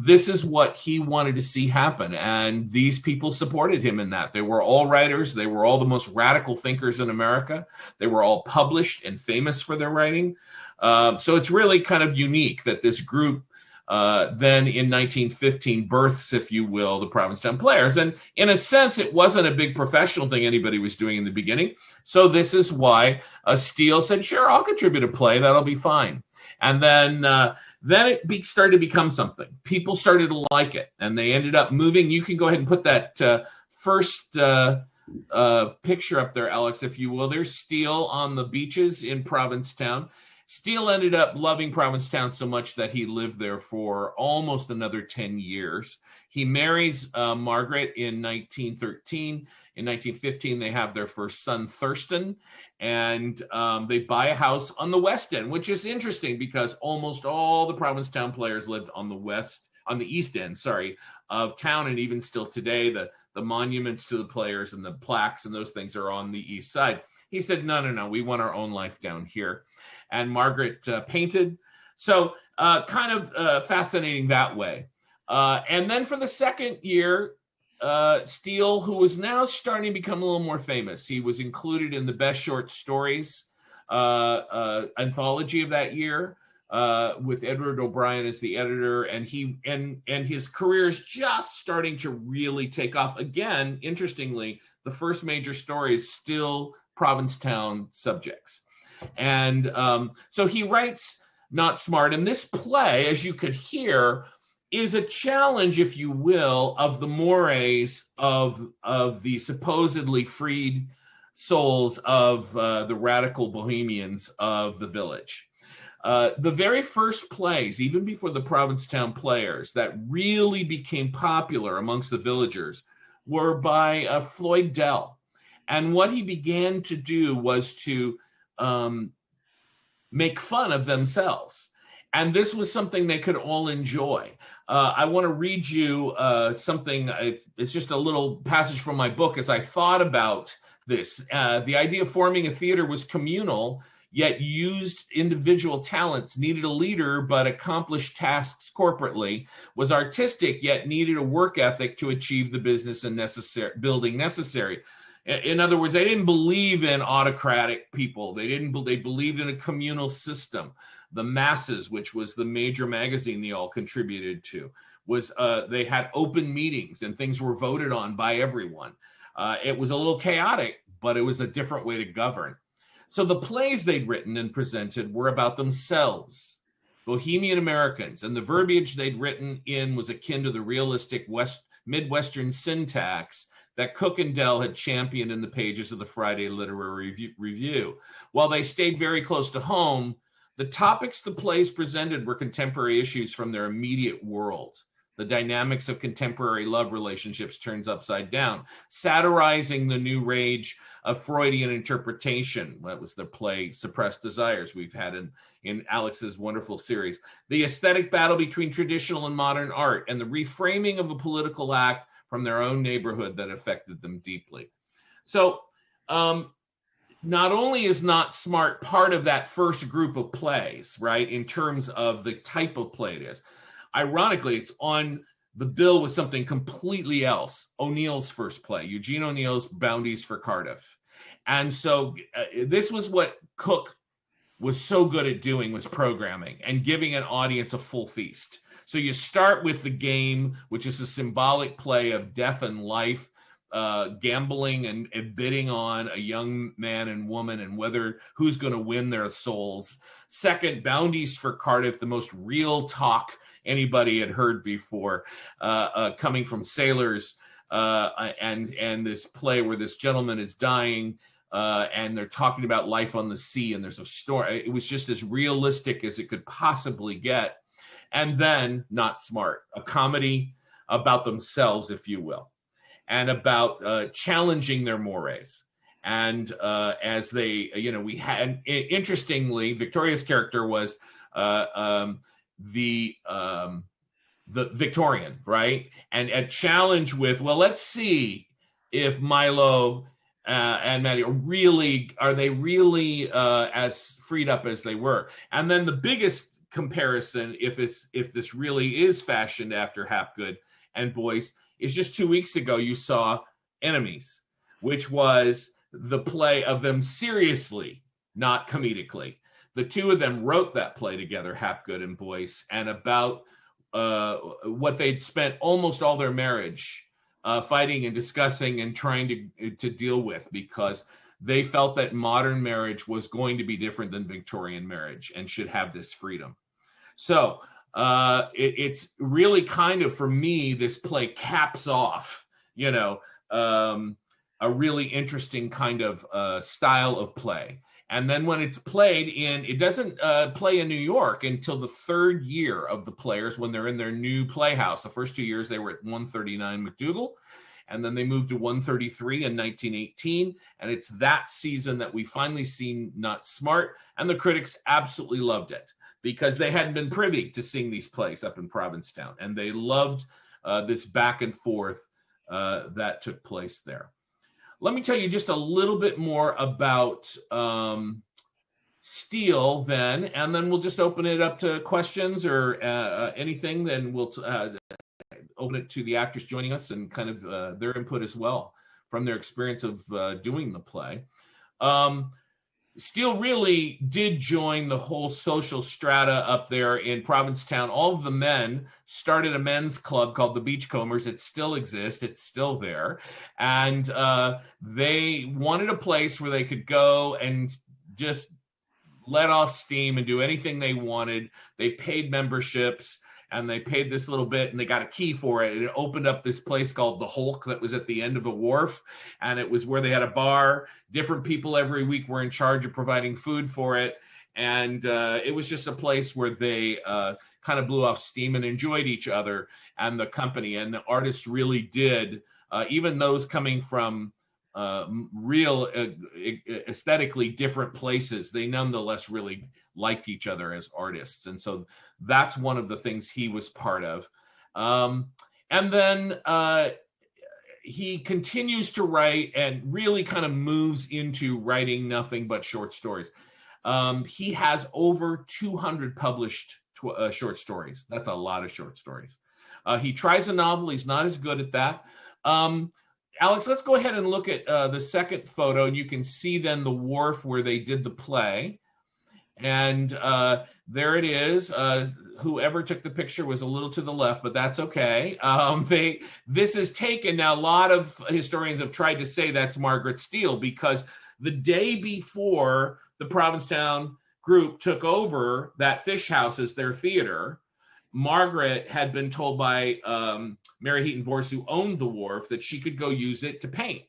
This is what he wanted to see happen, and these people supported him in that. They were all writers. They were all the most radical thinkers in America. They were all published and famous for their writing. So it's really kind of unique that this group then in 1915 births, if you will, the Provincetown Players. And in a sense, it wasn't a big professional thing anybody was doing in the beginning. So this is why Steele said, sure, I'll contribute a play. That'll be fine. And then it started to become something. People started to like it, and they ended up moving. You can go ahead and put that first picture up there, Alex, if you will. There's Steele on the beaches in Provincetown. Steele ended up loving Provincetown so much that he lived there for almost another 10 years. He marries Margaret in 1913. In 1915, they have their first son, Thurston, and they buy a house on the West End, which is interesting because almost all the Provincetown Players lived on the East End, of town, and even still today, the monuments to the players and the plaques and those things are on the East Side. He said, no, we want our own life down here. And Margaret painted. So kind of fascinating that way. And then for the second year, Steele, who was now starting to become a little more famous, he was included in the Best Short Stories anthology of that year with Edward O'Brien as the editor. And his career is just starting to really take off. Again, interestingly, the first major story is still Provincetown subjects. And so he writes Not Smart. And this play, as you could hear, is a challenge, if you will, of the mores of the supposedly freed souls of the radical bohemians of the village. The very first plays, even before the Provincetown Players, that really became popular amongst the villagers were by Floyd Dell. And what he began to do was to make fun of themselves. And this was something they could all enjoy. I want to read you something. It's just a little passage from my book as I thought about this. The idea of forming a theater was communal, yet used individual talents, needed a leader, but accomplished tasks corporately, was artistic, yet needed a work ethic to achieve the business and building necessary. In other words, they didn't believe in autocratic people. They believed in a communal system. The Masses, which was the major magazine they all contributed to, was they had open meetings and things were voted on by everyone. It was a little chaotic, but it was a different way to govern. So the plays they'd written and presented were about themselves, Bohemian Americans, and the verbiage they'd written in was akin to the realistic Midwestern syntax that Cook and Dell had championed in the pages of the Friday Literary Review. While they stayed very close to home, the topics the plays presented were contemporary issues from their immediate world. The dynamics of contemporary love relationships turns upside down, satirizing the new rage of Freudian interpretation. That was the play Suppressed Desires we've had in Alex's wonderful series. The aesthetic battle between traditional and modern art, and the reframing of a political act from their own neighborhood that affected them deeply. So not only is Not Smart part of that first group of plays, right, in terms of the type of play it is, ironically, it's on the bill with something completely else, O'Neill's first play, Eugene O'Neill's Bounties for Cardiff. And so this was what Cook was so good at doing, was programming and giving an audience a full feast. So you start with The Game, which is a symbolic play of death and life, gambling and bidding on a young man and woman and who's going to win their souls. Second, Bounties for Cardiff, the most real talk anybody had heard before, coming from sailors, and this play where this gentleman is dying, and they're talking about life on the sea, and there's a story. It was just as realistic as it could possibly get. And then Not Smart, a comedy about themselves, if you will, and about challenging their mores. And as they, we had, interestingly, Victoria's character was the Victorian, right? And a challenge with, well, let's see if Milo and Maddie are they really as freed up as they were. And then the biggest comparison, if this really is fashioned after Hapgood and Boyce, is just 2 weeks ago you saw Enemies, which was the play of them seriously, not comedically. The two of them wrote that play together, Hapgood and Boyce, and about what they'd spent almost all their marriage fighting and discussing and trying to deal with, because they felt that modern marriage was going to be different than Victorian marriage and should have this freedom. So it's really kind of, for me, this play caps off, a really interesting kind of style of play. And then when it's played it doesn't play in New York until the third year of the Players, when they're in their new playhouse. The first 2 years they were at 139 McDougal, and then they moved to 133 in 1918. And it's that season that we finally seen Not Smart, and the critics absolutely loved it because they hadn't been privy to seeing these plays up in Provincetown, and they loved this back and forth that took place there. Let me tell you just a little bit more about Steele then, and then we'll just open it up to questions or anything. Then we'll open it to the actors joining us and kind of their input as well from their experience of doing the play. Steele really did join the whole social strata up there in Provincetown. All of the men started a men's club called the Beachcombers. It still exists. It's still there. And they wanted a place where they could go and just let off steam and do anything they wanted. They paid memberships, and they paid this little bit, and they got a key for it. And it opened up this place called the Hulk that was at the end of a wharf. And it was where they had a bar. Different people every week were in charge of providing food for it. And it was just a place where they kind of blew off steam and enjoyed each other and the company. And the artists really did, even those coming from real aesthetically different places, they nonetheless really liked each other as artists. And so that's one of the things he was part of. And then he continues to write and really kind of moves into writing nothing but short stories. He has over 200 published short stories. That's a lot of short stories. He tries a novel. He's not as good at that. Alex, let's go ahead and look at the second photo, and you can see then the wharf where they did the play. And there it is. Whoever took the picture was a little to the left, but that's okay. This is taken. Now, a lot of historians have tried to say that's Margaret Steele, because the day before the Provincetown group took over that fish house as their theater, Margaret had been told by Mary Heaton Vorse, who owned the wharf, that she could go use it to paint.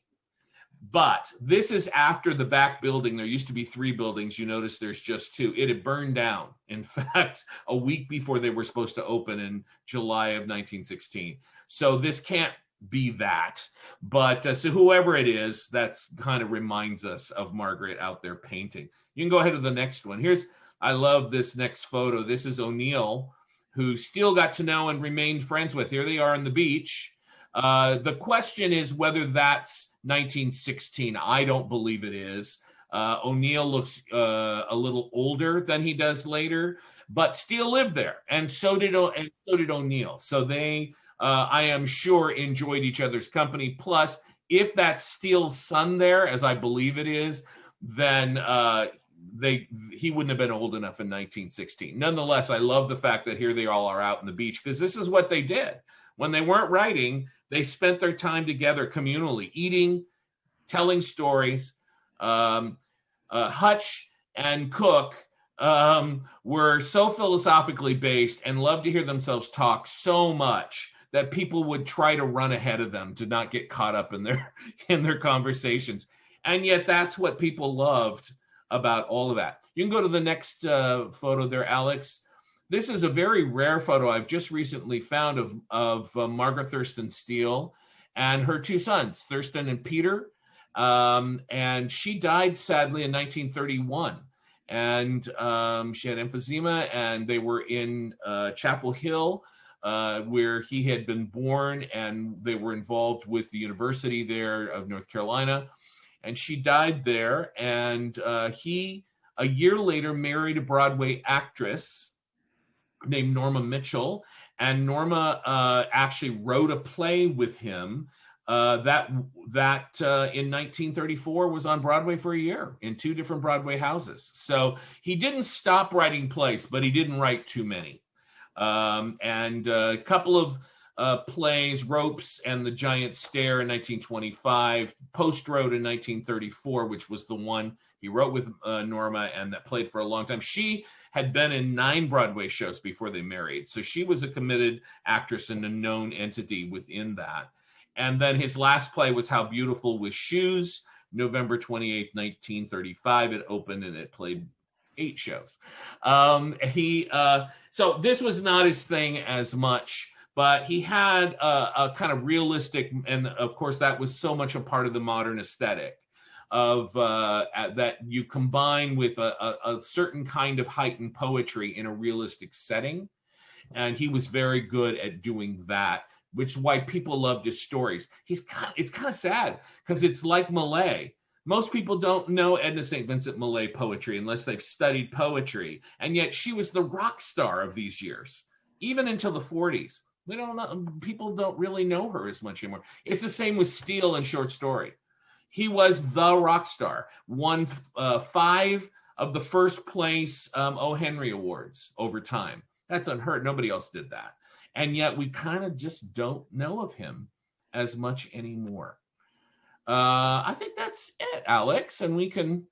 But this is after the back building. There used to be 3 buildings. You notice there's just 2. It had burned down, in fact, a week before they were supposed to open in July of 1916. So this can't be that. But so whoever it is, that's kind of reminds us of Margaret out there painting. You can go ahead to the next one. I love this next photo. This is O'Neill, who Steele got to know and remained friends with. Here they are on the beach. The question is whether that's 1916. I don't believe it is. O'Neill looks a little older than he does later, but Steele lived there, and so did O'Neill. So they, I am sure, enjoyed each other's company. Plus, if that's Steele's son there, as I believe it is, then he wouldn't have been old enough in 1916. Nonetheless, I love the fact that here they all are out on the beach, because this is what they did. When they weren't writing, they spent their time together communally, eating, telling stories. Hutch and Cook were so philosophically based and loved to hear themselves talk so much that people would try to run ahead of them to not get caught up in their conversations. And yet that's what people loved about all of that. You can go to the next photo there, Alex. This is a very rare photo I've just recently found of Margaret Thurston Steele and her 2 sons, Thurston and Peter. And she died sadly in 1931. And she had emphysema, and they were in Chapel Hill, where he had been born, and they were involved with the University there of North Carolina. And she died there, and he, a year later, married a Broadway actress named Norma Mitchell, and Norma actually wrote a play with him that in 1934 was on Broadway for a year in 2 different Broadway houses. So he didn't stop writing plays, but he didn't write too many. And a couple of plays, Ropes and the Giant Stair in 1925, Post Road in 1934, which was the one he wrote with Norma and that played for a long time. She had been in 9 Broadway shows before they married, so she was a committed actress and a known entity within that. And then his last play was How Beautiful Was Shoes, November 28, 1935. It opened and it played 8 shows. So this was not his thing as much, but he had a kind of realistic, and of course that was so much a part of the modern aesthetic of that you combine with a certain kind of heightened poetry in a realistic setting. And he was very good at doing that, which is why people loved his stories. It's kind of sad because it's like Millay. Most people don't know Edna St. Vincent Millay poetry unless they've studied poetry. And yet she was the rock star of these years, even until the 40s. We don't know, people don't really know her as much anymore. It's the same with Steele and short story. He was the rock star, won 5 of the first place O. Henry Awards over time. That's unheard. Nobody else did that. And yet we kind of just don't know of him as much anymore. I think that's it, Alex. And we can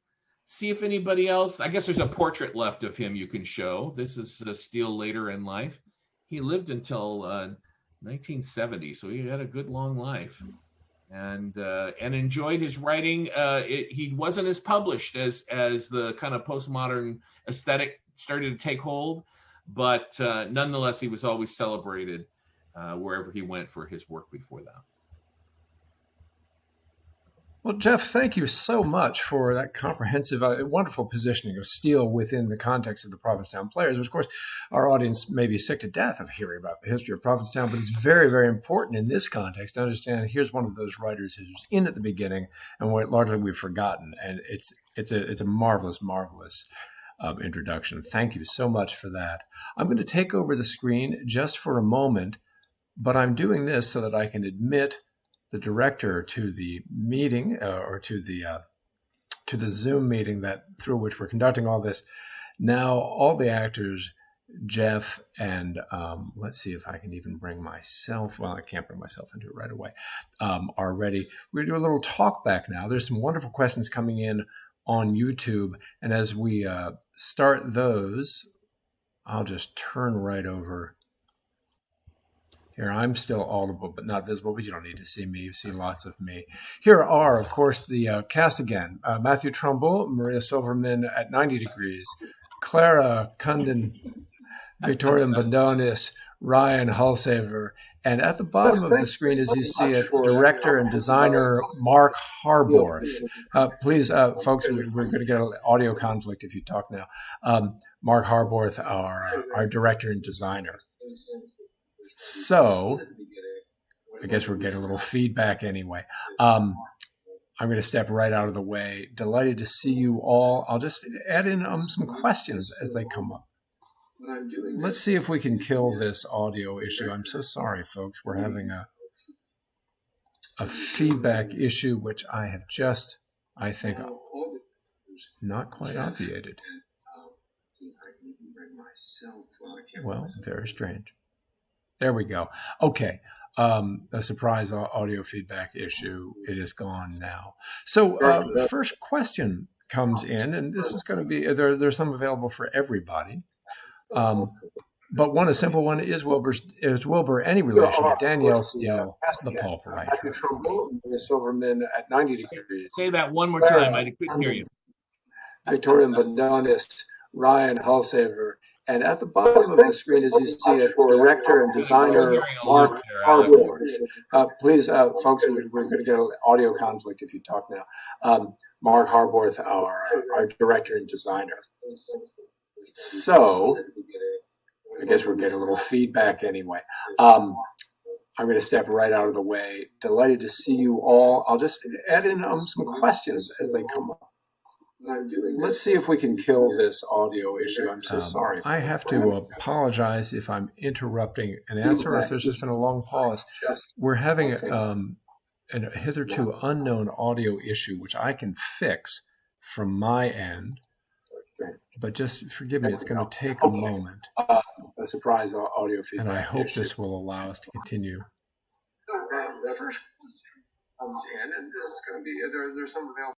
see if anybody else, I guess there's a portrait left of him you can show. This is Steele later in life. He lived until 1970, so he had a good long life, and enjoyed his writing. He wasn't as published as the kind of postmodern aesthetic started to take hold, but nonetheless, he was always celebrated wherever he went for his work before that. Well, Jeff, thank you so much for that comprehensive, wonderful positioning of Steele within the context of the Provincetown Players. Of course, our audience may be sick to death of hearing about the history of Provincetown, but it's very, very important in this context to understand here's one of those writers who's in at the beginning and what largely we've forgotten. And it's a marvelous, marvelous introduction. Thank you so much for that. I'm going to take over the screen just for a moment, but I'm doing this so that I can admit the director to the meeting or to the Zoom meeting through which we're conducting all this. Now, all the actors, Jeff and let's see if I can even bring myself. Well, I can't bring myself into it right away. Are ready. We're going to do a little talk back now. There's some wonderful questions coming in on YouTube, and as we start those, I'll just turn right over. Here, I'm still audible but not visible, but you don't need to see me. You see lots of me. Here are, of course, the cast again. Matthew Trumbull, Maria Silverman at 90 Degrees, Clara Cundon, Victoria Bandonis, Ryan Hulsaver, and at the bottom of the screen, as you see it, director and designer Mark Harborth. Please, folks, we're going to get an audio conflict if you talk now. Mark Harborth, our director and designer. So, I guess we're getting a little feedback anyway. I'm going to step right out of the way. Delighted to see you all. I'll just add in some questions as they come up. Let's see if we can kill this audio issue. I'm so sorry, folks. We're having a feedback issue, which I have just, I think, not quite obviated. Well, very strange. There we go. Okay. A surprise audio feedback issue. It is gone now. So first question comes in, and this is going to be, there's some available for everybody. But a simple one, is Wilbur any relation to Danielle Steele, the pulp writer? Silverman at 90 Degrees. Say that one more time. I couldn't hear you. Victoria Bandonis, Ryan Hulsaver, and at the bottom of the screen, as you see it, director and designer Mark Harborth. Please, folks, we're going to get an audio conflict if you talk now. Mark Harborth, our director and designer. So, I guess we're getting a little feedback anyway. I'm going to step right out of the way. Delighted to see you all. I'll just add in some questions as they come up. Let's see if we can kill this audio issue. I'm so sorry. I have to apologize if I'm interrupting an answer or if there's just been a long pause. We're having a hitherto unknown audio issue, which I can fix from my end. But just forgive me, it's going to take a moment. A surprise audio feedback. And I hope this will allow us to continue. First comes in, and this is going to be, there's some available.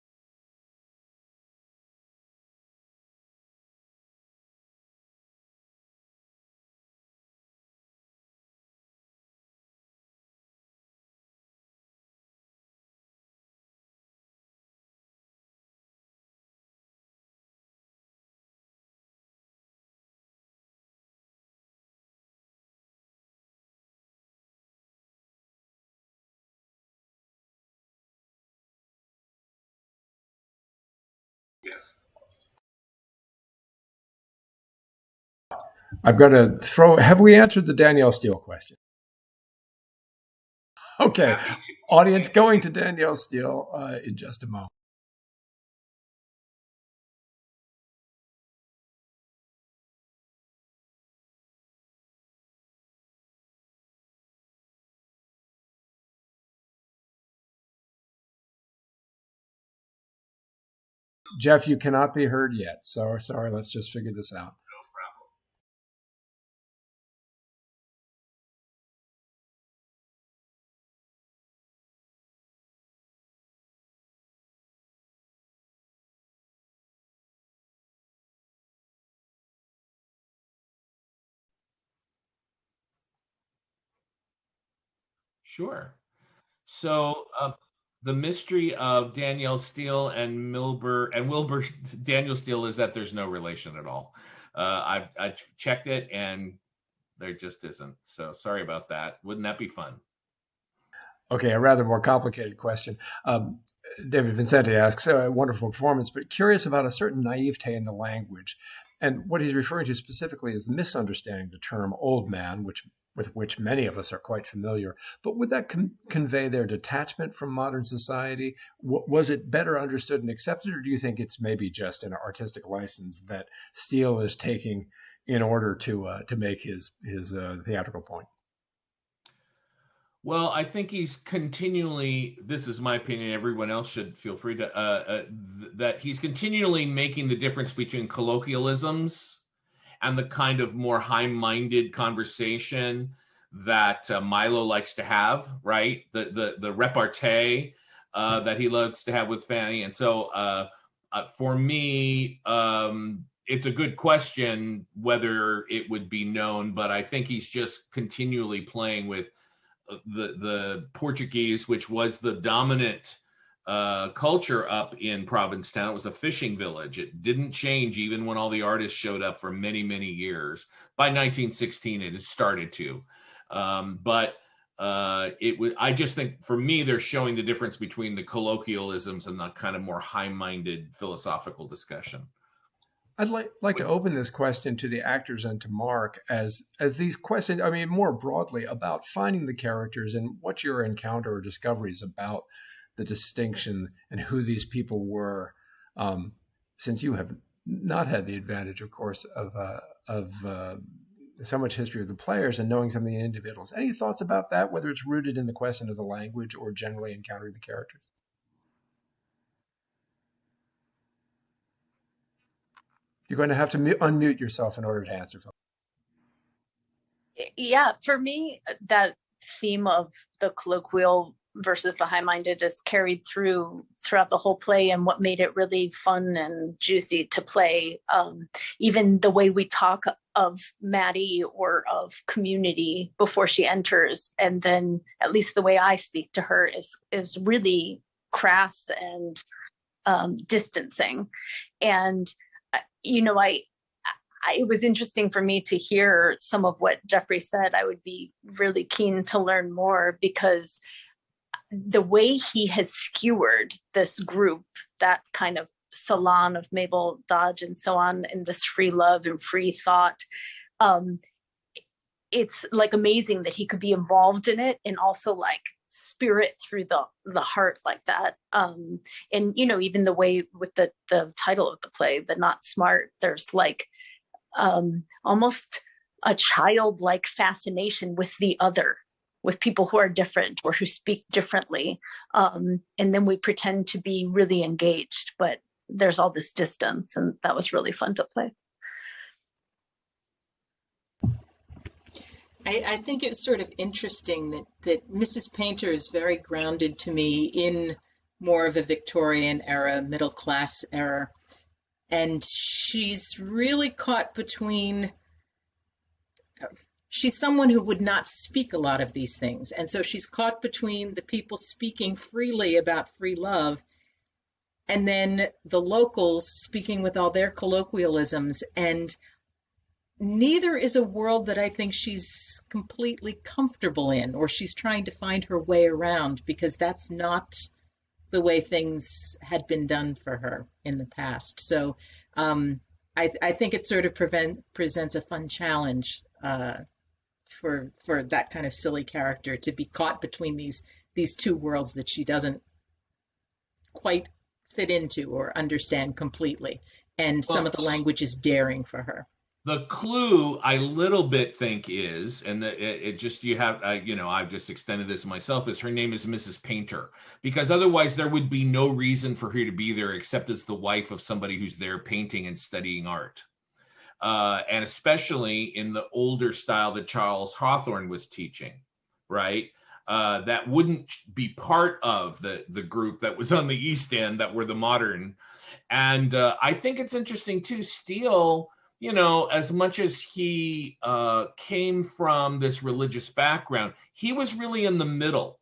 Yes. I've got to throw. Have we answered the Danielle Steele question? Okay. Audience going to Danielle Steele in just a moment. Jeff, you cannot be heard yet. So sorry, let's just figure this out. Sure. So the mystery of Danielle Steele and Wilbur Daniel Steele is that there's no relation at all. I've checked it and there just isn't. So sorry about that. Wouldn't that be fun? Okay, a rather more complicated question. David Vincenti asks, a wonderful performance, but curious about a certain naivete in the language. And what he's referring to specifically is the misunderstanding the term old man, with which many of us are quite familiar. But would that convey their detachment from modern society? Was it better understood and accepted, or do you think it's maybe just an artistic license that Steele is taking in order to make his theatrical point? Well, I think he's continually, this is my opinion, everyone else should feel free to, that he's continually making the difference between colloquialisms and the kind of more high-minded conversation that Milo likes to have, right? The repartee that he likes to have with Fanny. And so for me, it's a good question whether it would be known, but I think he's just continually playing with the Portuguese, which was the dominant culture up in Provincetown. It was a fishing village. It didn't change even when all the artists showed up for many, many years. By 1916, it had started to. But I just think for me, they're showing the difference between the colloquialisms and the kind of more high-minded philosophical discussion. I'd like to open this question to the actors and to Mark as these questions, I mean, more broadly about finding the characters and what your encounter or discoveries about the distinction and who these people were, since you have not had the advantage, of course, of so much history of the players and knowing some of the individuals. Any thoughts about that, whether it's rooted in the question of the language or generally encountering the characters? You're going to have to unmute yourself in order to answer. Yeah, for me, that theme of the colloquial versus the high-minded is carried throughout the whole play, and what made it really fun and juicy to play. Even the way we talk of Maddie or of community before she enters, and then at least the way I speak to her is really crass and distancing. And it was interesting for me to hear some of what Jeffrey said. I would be really keen to learn more, because the way he has skewered this group, that kind of salon of Mabel Dodge and so on, and this free love and free thought, it's like amazing that he could be involved in it and also like spirit through the heart like that. And even the way with the title of the play, The Not Smart, there's like almost a childlike fascination with the other, with people who are different or who speak differently. And then we pretend to be really engaged, but there's all this distance, and that was really fun to play. I think it's sort of interesting that Mrs. Painter is very grounded to me in more of a Victorian era, middle class era. And she's really caught between, she's someone who would not speak a lot of these things. And so she's caught between the people speaking freely about free love and then the locals speaking with all their colloquialisms. And neither is a world that I think she's completely comfortable in, or she's trying to find her way around, because that's not the way things had been done for her in the past. So I think it sort of presents a fun challenge for that kind of silly character to be caught between these two worlds that she doesn't quite fit into or understand completely. And some of the language is daring for her. The clue I little bit think is, and it just, you have, I've just extended this myself, is her name is Mrs. Painter, because otherwise there would be no reason for her to be there except as the wife of somebody who's there painting and studying art. And especially in the older style that Charles Hawthorne was teaching, right? That wouldn't be part of the group that was on the East End that were the modern. And I think it's interesting too, Steele, as much as he came from this religious background, he was really in the middle.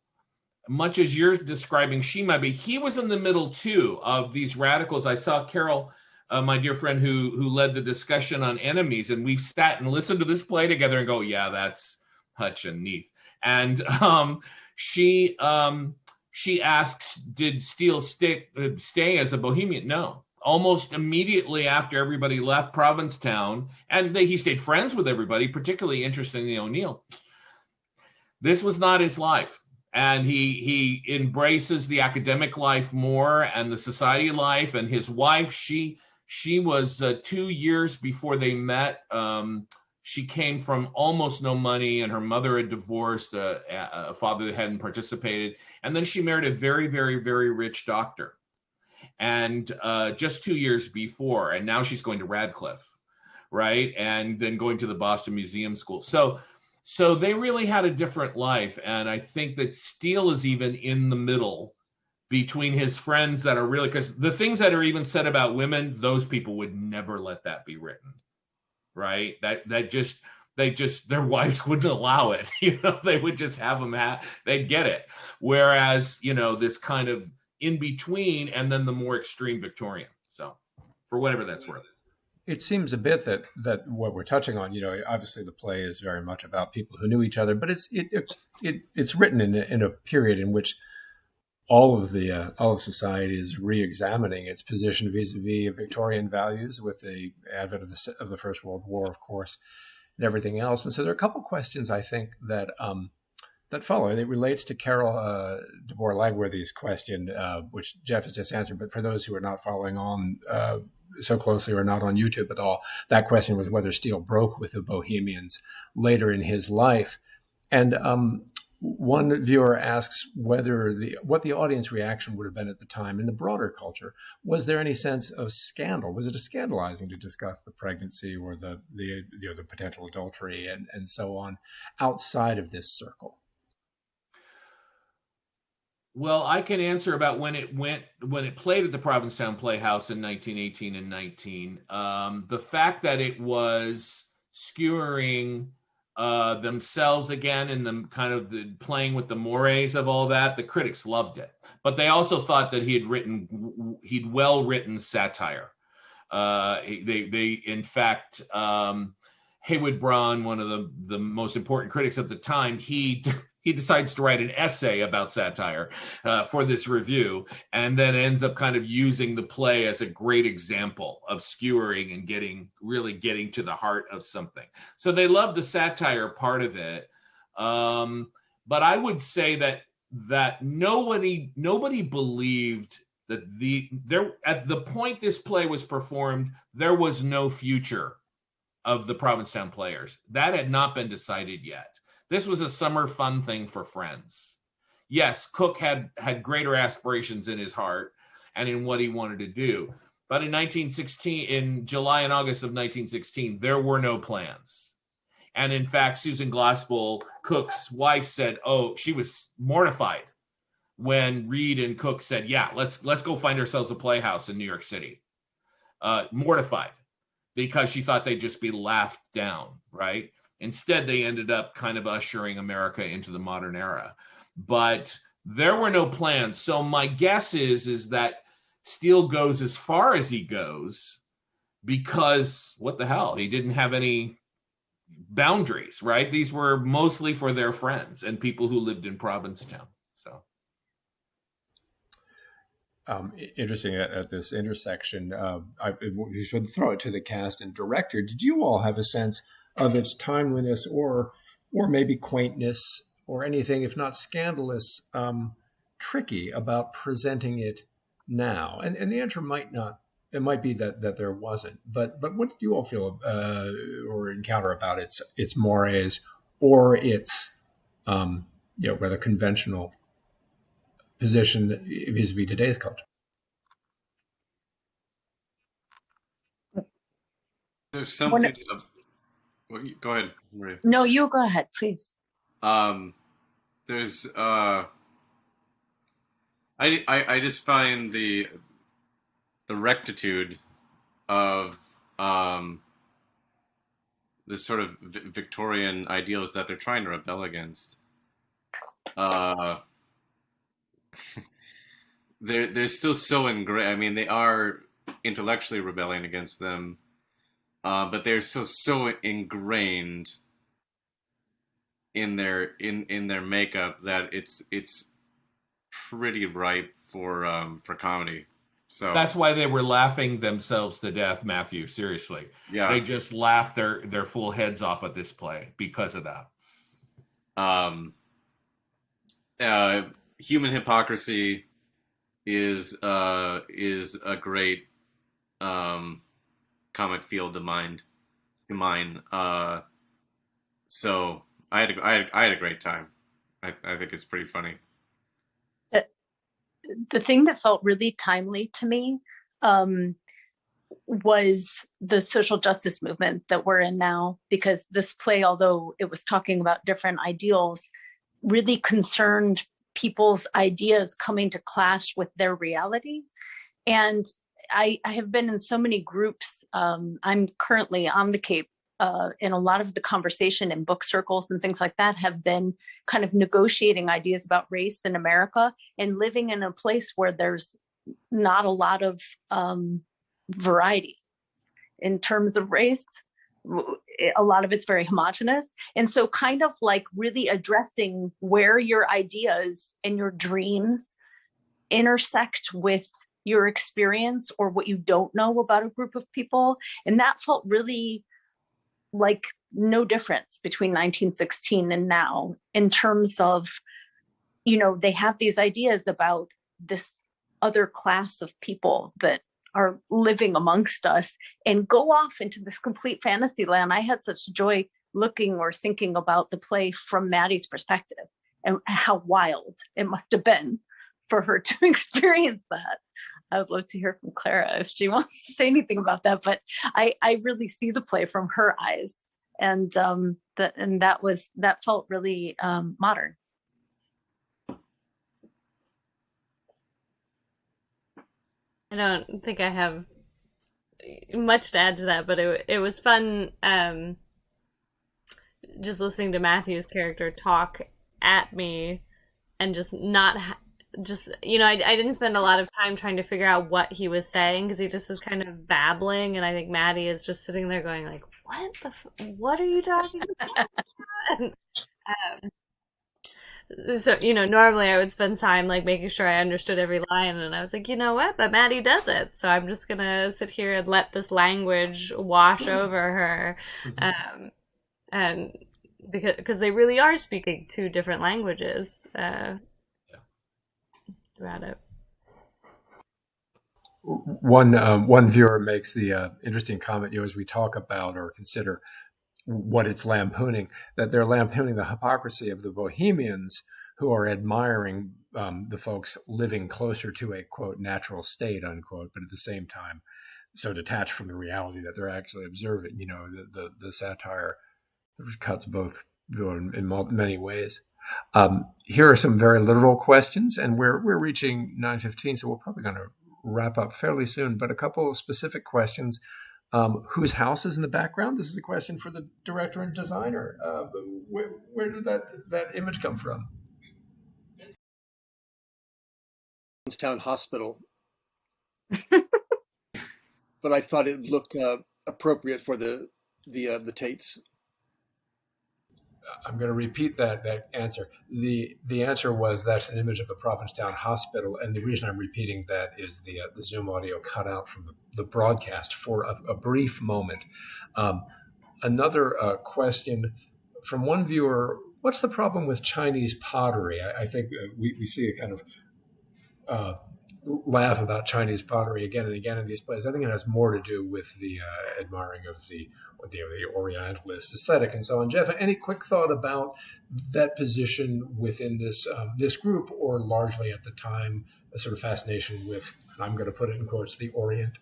Much as you're describing she might be, he was in the middle too of these radicals. I saw Carol, my dear friend who led the discussion on enemies, and we've sat and listened to this play together and go, yeah, that's Hutch and Neath. And she asks, did Steele stay as a bohemian? No. Almost immediately after everybody left Provincetown, and he stayed friends with everybody, particularly interestingly O'Neill. This was not his life, and he embraces the academic life more and the society life. And his wife, she was 2 years before they met. She came from almost no money, and her mother had divorced, a father that hadn't participated, and then she married a very, very, very rich doctor. And just 2 years before, and now she's going to Radcliffe, right? And then going to the Boston Museum School. So they really had a different life. And I think that Steele is even in the middle between his friends that are really, because the things that are even said about women, those people would never let that be written, right? Their wives wouldn't allow it. They would just have them, they'd get it. Whereas, this kind of in between, and then the more extreme Victorian. So for whatever that's worth. It seems a bit that what we're touching on, obviously the play is very much about people who knew each other, but it's written in a period in which all of society is re-examining its position vis-a-vis Victorian values with the advent of the First World War, of course, and everything else. And so there are a couple questions I think that follow. It relates to Carol DeBoer Lagworthy's question, which Jeff has just answered. But for those who are not following on so closely or not on YouTube at all, that question was whether Steele broke with the Bohemians later in his life. And one viewer asks what the audience reaction would have been at the time in the broader culture. Was there any sense of scandal? Was it scandalizing to discuss the pregnancy or the potential adultery and so on outside of this circle? Well, I can answer about when it played at the Provincetown Playhouse in 1918 and 19. The fact that it was skewering themselves again and the kind of playing with the mores of all that, the critics loved it. But they also thought that he'd well written satire. They in fact, Heywood Broun, one of the most important critics at the time, he decides to write an essay about satire for this review, and then ends up kind of using the play as a great example of skewering and really getting to the heart of something. So they love the satire part of it. But I would say that that nobody believed that at the point this play was performed, there was no future of the Provincetown Players. That had not been decided yet. This was a summer fun thing for friends. Yes, Cook had greater aspirations in his heart and in what he wanted to do. But in July and August of 1916, there were no plans. And in fact, Susan Glaspell, Cook's wife, said, she was mortified when Reed and Cook said, yeah, let's go find ourselves a playhouse in New York City. Mortified, because she thought they'd just be laughed down, right? Instead, they ended up kind of ushering America into the modern era. But there were no plans. So my guess is that Steele goes as far as he goes because, what the hell, he didn't have any boundaries, right? These were mostly for their friends and people who lived in Provincetown. So interesting at this intersection. You should throw it to the cast and director. Did you all have a sense of its timeliness or maybe quaintness or anything, if not scandalous, tricky about presenting it now? And the answer might not. It might be that there wasn't. But what did you all feel or encounter about its mores or its rather conventional position vis-a-vis today's culture? There's something. Go ahead, Maria. No, you go ahead, please. There's I just find the rectitude of the sort of Victorian ideals that they're trying to rebel against. They're still so ingrained. I mean, they are intellectually rebelling against them, but they're still so ingrained in their makeup that it's pretty ripe for comedy. So that's why they were laughing themselves to death, Matthew. Seriously, yeah, they just laughed their full heads off at this play because of that. Human hypocrisy is a great comic field to mine. So I had a great time. I think it's pretty funny. The thing that felt really timely to me was the social justice movement that we're in now, because this play, although it was talking about different ideals, really concerned people's ideas coming to clash with their reality. And I have been in so many groups. I'm currently on the Cape, and a lot of the conversation in book circles and things like that have been kind of negotiating ideas about race in America and living in a place where there's not a lot of variety in terms of race. A lot of it's very homogenous. And so kind of like really addressing where your ideas and your dreams intersect with your experience or what you don't know about a group of people. And that felt really like no difference between 1916 and now in terms of, they have these ideas about this other class of people that are living amongst us and go off into this complete fantasy land. I had such joy looking or thinking about the play from Maddie's perspective and how wild it must have been for her to experience that. I would love to hear from Clara if she wants to say anything about that, but I really see the play from her eyes, and that felt really modern. I don't think I have much to add to that, but it was fun just listening to Matthew's character talk at me and just not I didn't spend a lot of time trying to figure out what he was saying because he just is kind of babbling, and I think Maddie is just sitting there going like, what are you talking about? And, so, normally I would spend time like making sure I understood every line, and I was like, you know what? But Maddie does it, so I'm just gonna sit here and let this language wash over her, and because they really are speaking two different languages. throughout it. One viewer makes the interesting comment, as we talk about or consider what it's lampooning, that they're lampooning the hypocrisy of the bohemians who are admiring the folks living closer to a, quote, natural state, unquote, but at the same time so detached from the reality that they're actually observing. The satire cuts both in many ways. Here are some very literal questions, and we're reaching 9:15, so we're probably going to wrap up fairly soon, but a couple of specific questions. Whose house is in the background? This is a question for the director and designer. Where did that image come from? Town Hospital, but I thought it looked appropriate for the Tates. I'm going to repeat that answer. The answer was that's an image of the Provincetown Hospital, and the reason I'm repeating that is the Zoom audio cut out from the broadcast for a brief moment. Another question from one viewer: what's the problem with Chinese pottery? I think we see a kind of laugh about Chinese pottery again and again in these plays. I think it has more to do with the admiring of the Orientalist aesthetic and so on. Jeff, any quick thought about that position within this group, or largely at the time a sort of fascination with, I'm going to put it in quotes, the Orient?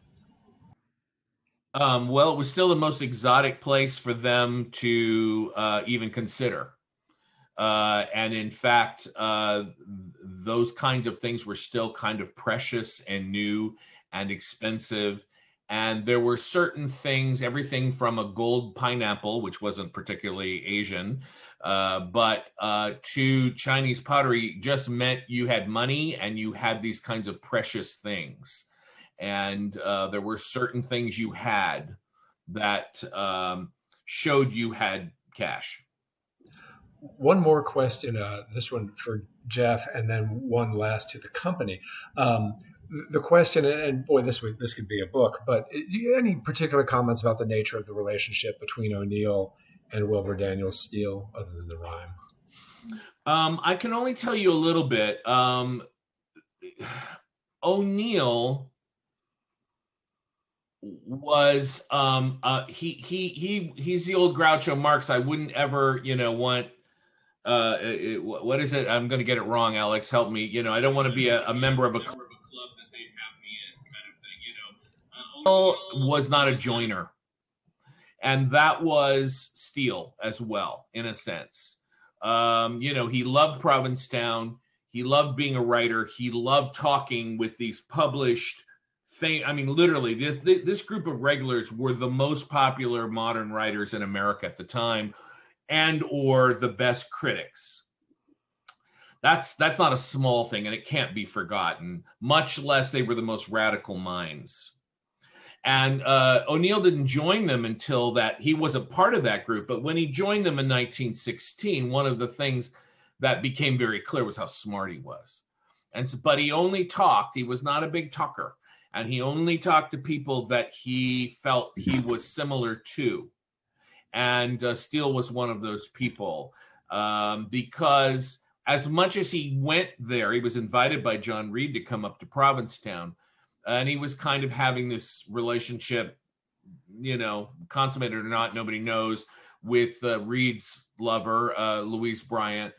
Well, it was still the most exotic place for them to even consider. And in fact, those kinds of things were still kind of precious and new and expensive. And there were certain things, everything from a gold pineapple, which wasn't particularly Asian, but to Chinese pottery just meant you had money and you had these kinds of precious things. And there were certain things you had that showed you had cash. One more question, this one for Jeff, and then one last to the company. The question, and boy, this could be a book, but do you have any particular comments about the nature of the relationship between O'Neill and Wilbur Daniel Steele, other than the rhyme? I can only tell you a little bit. O'Neill was he's the old Groucho Marx. I wouldn't ever want. What is it? I'm going to get it wrong. Alex, help me. I don't want to be a member of a club that they'd have me in, kind of thing. O'Neill was not a joiner, and that was Steele as well, in a sense. He loved Provincetown. He loved being a writer. He loved talking with these published things. I mean, literally, this group of regulars were the most popular modern writers in America at the time, and or the best critics. That's not a small thing, and it can't be forgotten, much less they were the most radical minds. And O'Neill didn't join them until that he was a part of that group. But when he joined them in 1916, one of the things that became very clear was how smart he was. And so, but he only talked. He was not a big talker, and he only talked to people that he felt he was similar to. And Steele was one of those people, because as much as he went there, he was invited by John Reed to come up to Provincetown, and he was kind of having this relationship, consummated or not, nobody knows, with Reed's lover, Louise Bryant.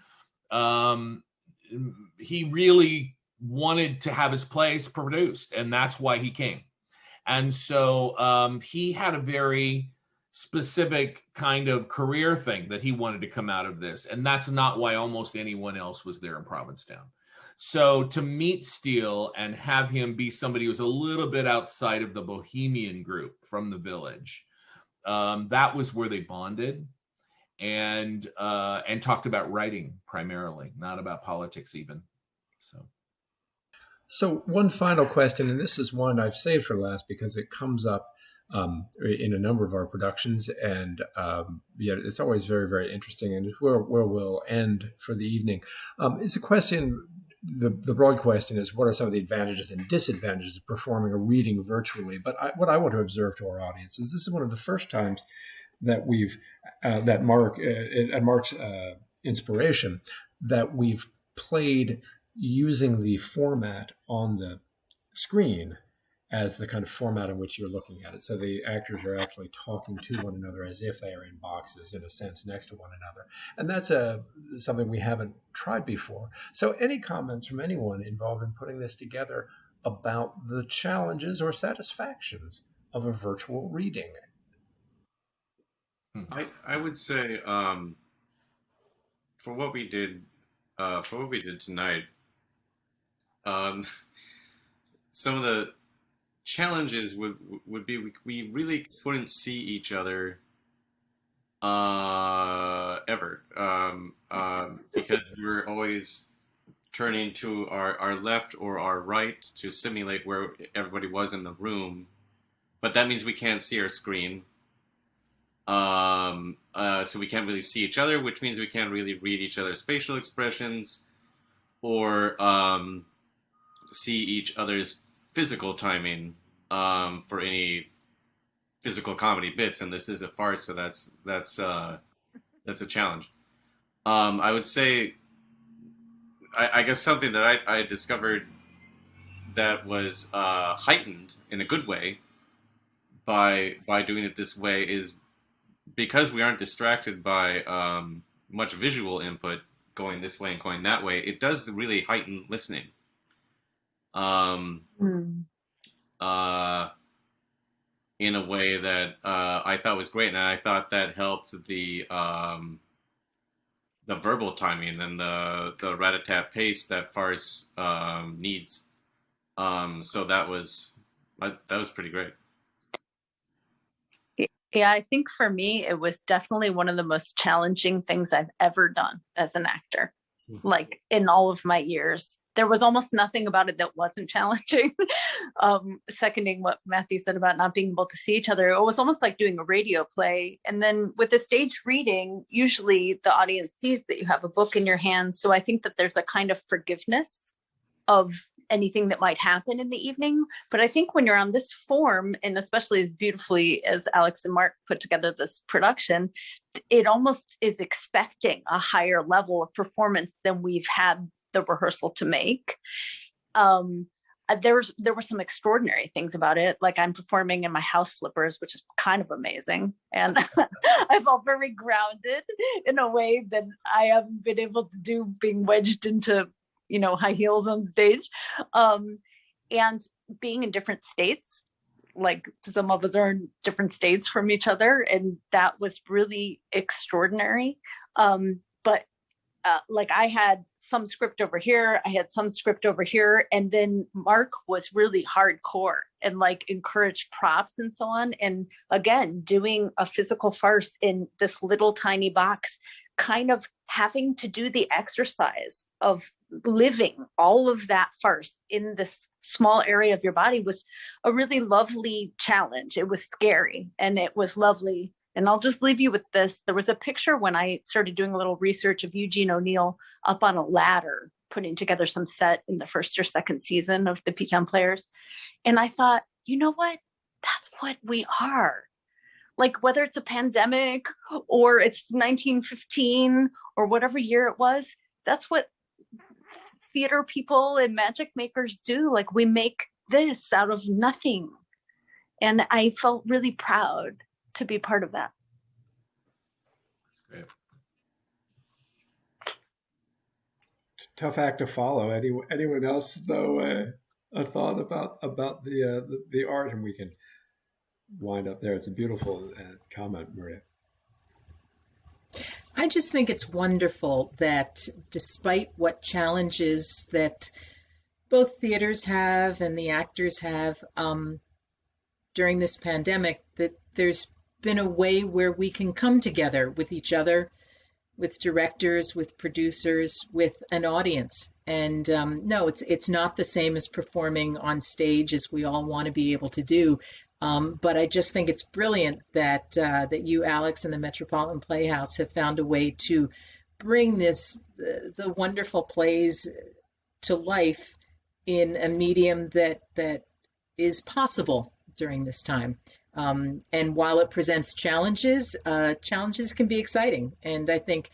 He really wanted to have his plays produced, and that's why he came. And so he had a very specific kind of career thing that he wanted to come out of this. And that's not why almost anyone else was there in Provincetown. So to meet Steele and have him be somebody who's a little bit outside of the bohemian group from the village, that was where they bonded and talked about writing primarily, not about politics even. So one final question, and this is one I've saved for last because it comes up in a number of our productions, and it's always very, very interesting, and where we'll end for the evening. It's a question, the broad question is, what are some of the advantages and disadvantages of performing a reading virtually? But what I want to observe to our audience is this is one of the first times that we've, at Mark's inspiration, that we've played using the format on the screen as the kind of format in which you're looking at it. So the actors are actually talking to one another as if they are in boxes, in a sense, next to one another. And that's something we haven't tried before. So any comments from anyone involved in putting this together about the challenges or satisfactions of a virtual reading? I would say for what we did tonight, some of the challenges would be we really couldn't see each other ever, because we were always turning to our left or our right to simulate where everybody was in the room, but that means we can't see our screen. So we can't really see each other, which means we can't really read each other's facial expressions or see each other's physical timing for any physical comedy bits. And this is a farce, so that's a challenge. I would say, I guess something that I discovered that was heightened in a good way by doing it this way is because we aren't distracted by much visual input going this way and going that way, it does really heighten listening. In a way that I thought was great, and I thought that helped the verbal timing and the rat-a-tat pace that farce needs. So that was pretty great. Yeah, I think for me, it was definitely one of the most challenging things I've ever done as an actor. Like in all of my years, there was almost nothing about it that wasn't challenging. Seconding what Matthew said about not being able to see each other, it was almost like doing a radio play. And then with a stage reading, usually the audience sees that you have a book in your hands. So I think that there's a kind of forgiveness of anything that might happen in the evening. But I think when you're on this form, and especially as beautifully as Alex and Mark put together this production, it almost is expecting a higher level of performance than we've had the rehearsal to make. There were some extraordinary things about it. Like I'm performing in my house slippers, which is kind of amazing. And I felt very grounded in a way that I haven't been able to do being wedged into high heels on stage, and being in different states, like some of us are in different states from each other. And that was really extraordinary. But like I had some script over here, I had some script over here. And then Mark was really hardcore and like encouraged props and so on. And again, doing a physical farce in this little tiny box, kind of having to do the exercise of living all of that farce in this small area of your body was a really lovely challenge. It was scary and it was lovely. And I'll just leave you with this. There was a picture when I started doing a little research of Eugene O'Neill up on a ladder, putting together some set in the first or second season of the Pecan Players. And I thought, you know what? That's what we are. Like whether it's a pandemic or it's 1915 or whatever year it was, that's what theater people and magic makers do. Like we make this out of nothing. And I felt really proud to be part of that. Great. Tough act to follow. Anyone else though? A thought about the art, and we can wind up there. It's a beautiful comment, Maria. I just think it's wonderful that despite what challenges that both theaters have and the actors have during this pandemic, that there's been a way where we can come together with each other, with directors, with producers, with an audience. And no, it's not the same as performing on stage as we all want to be able to do. But I just think it's brilliant that that you, Alex, and the Metropolitan Playhouse have found a way to bring the wonderful plays to life in a medium that is possible during this time. And while it presents challenges, challenges can be exciting. And I think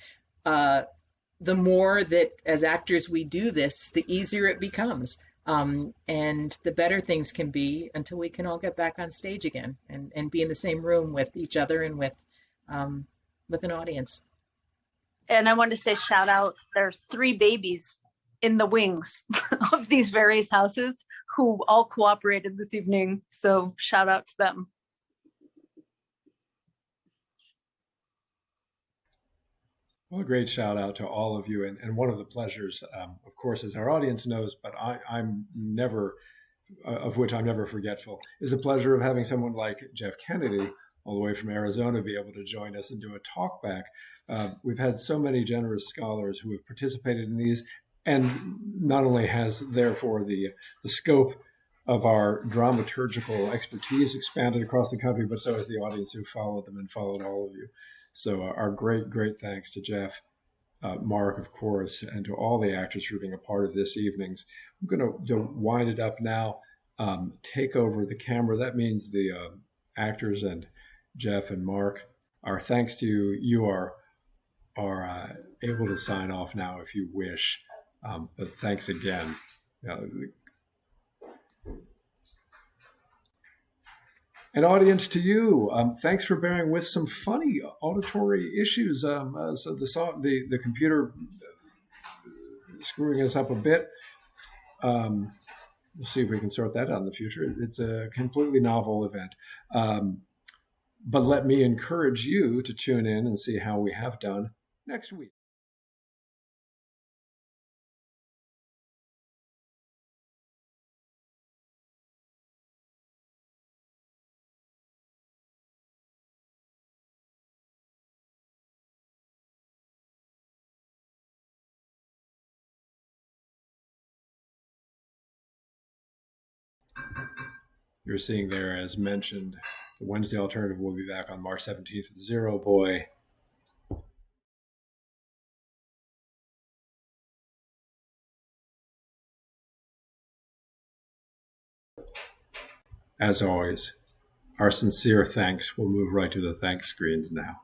the more that as actors we do this, the easier it becomes. And the better things can be until we can all get back on stage again and be in the same room with each other and with an audience. And I want to say shout out, there's 3 babies in the wings of these various houses who all cooperated this evening. So shout out to them. Well, a great shout out to all of you. And one of the pleasures, of course, as our audience knows, but I'm never, of which I'm never forgetful, is the pleasure of having someone like Jeff Kennedy, all the way from Arizona, be able to join us and do a talk back. We've had so many generous scholars who have participated in these, and not only has therefore the scope of our dramaturgical expertise expanded across the country, but so has the audience who followed them and followed all of you. So our great thanks to Jeff, Mark, of course, and to all the actors for being a part of this evening's. I'm going to wind it up now, take over the camera. That means the actors and Jeff and Mark, our thanks to you. You are able to sign off now if you wish, but thanks again. And audience, to you, thanks for bearing with some funny auditory issues. So the computer screwing us up a bit. We'll see if we can sort that out in the future. It's a completely novel event. But let me encourage you to tune in and see how we have done next week. You're seeing there, as mentioned, the Wednesday alternative will be back on March 17th with Zero Boy. As always, our sincere thanks. We'll move right to the thanks screens now.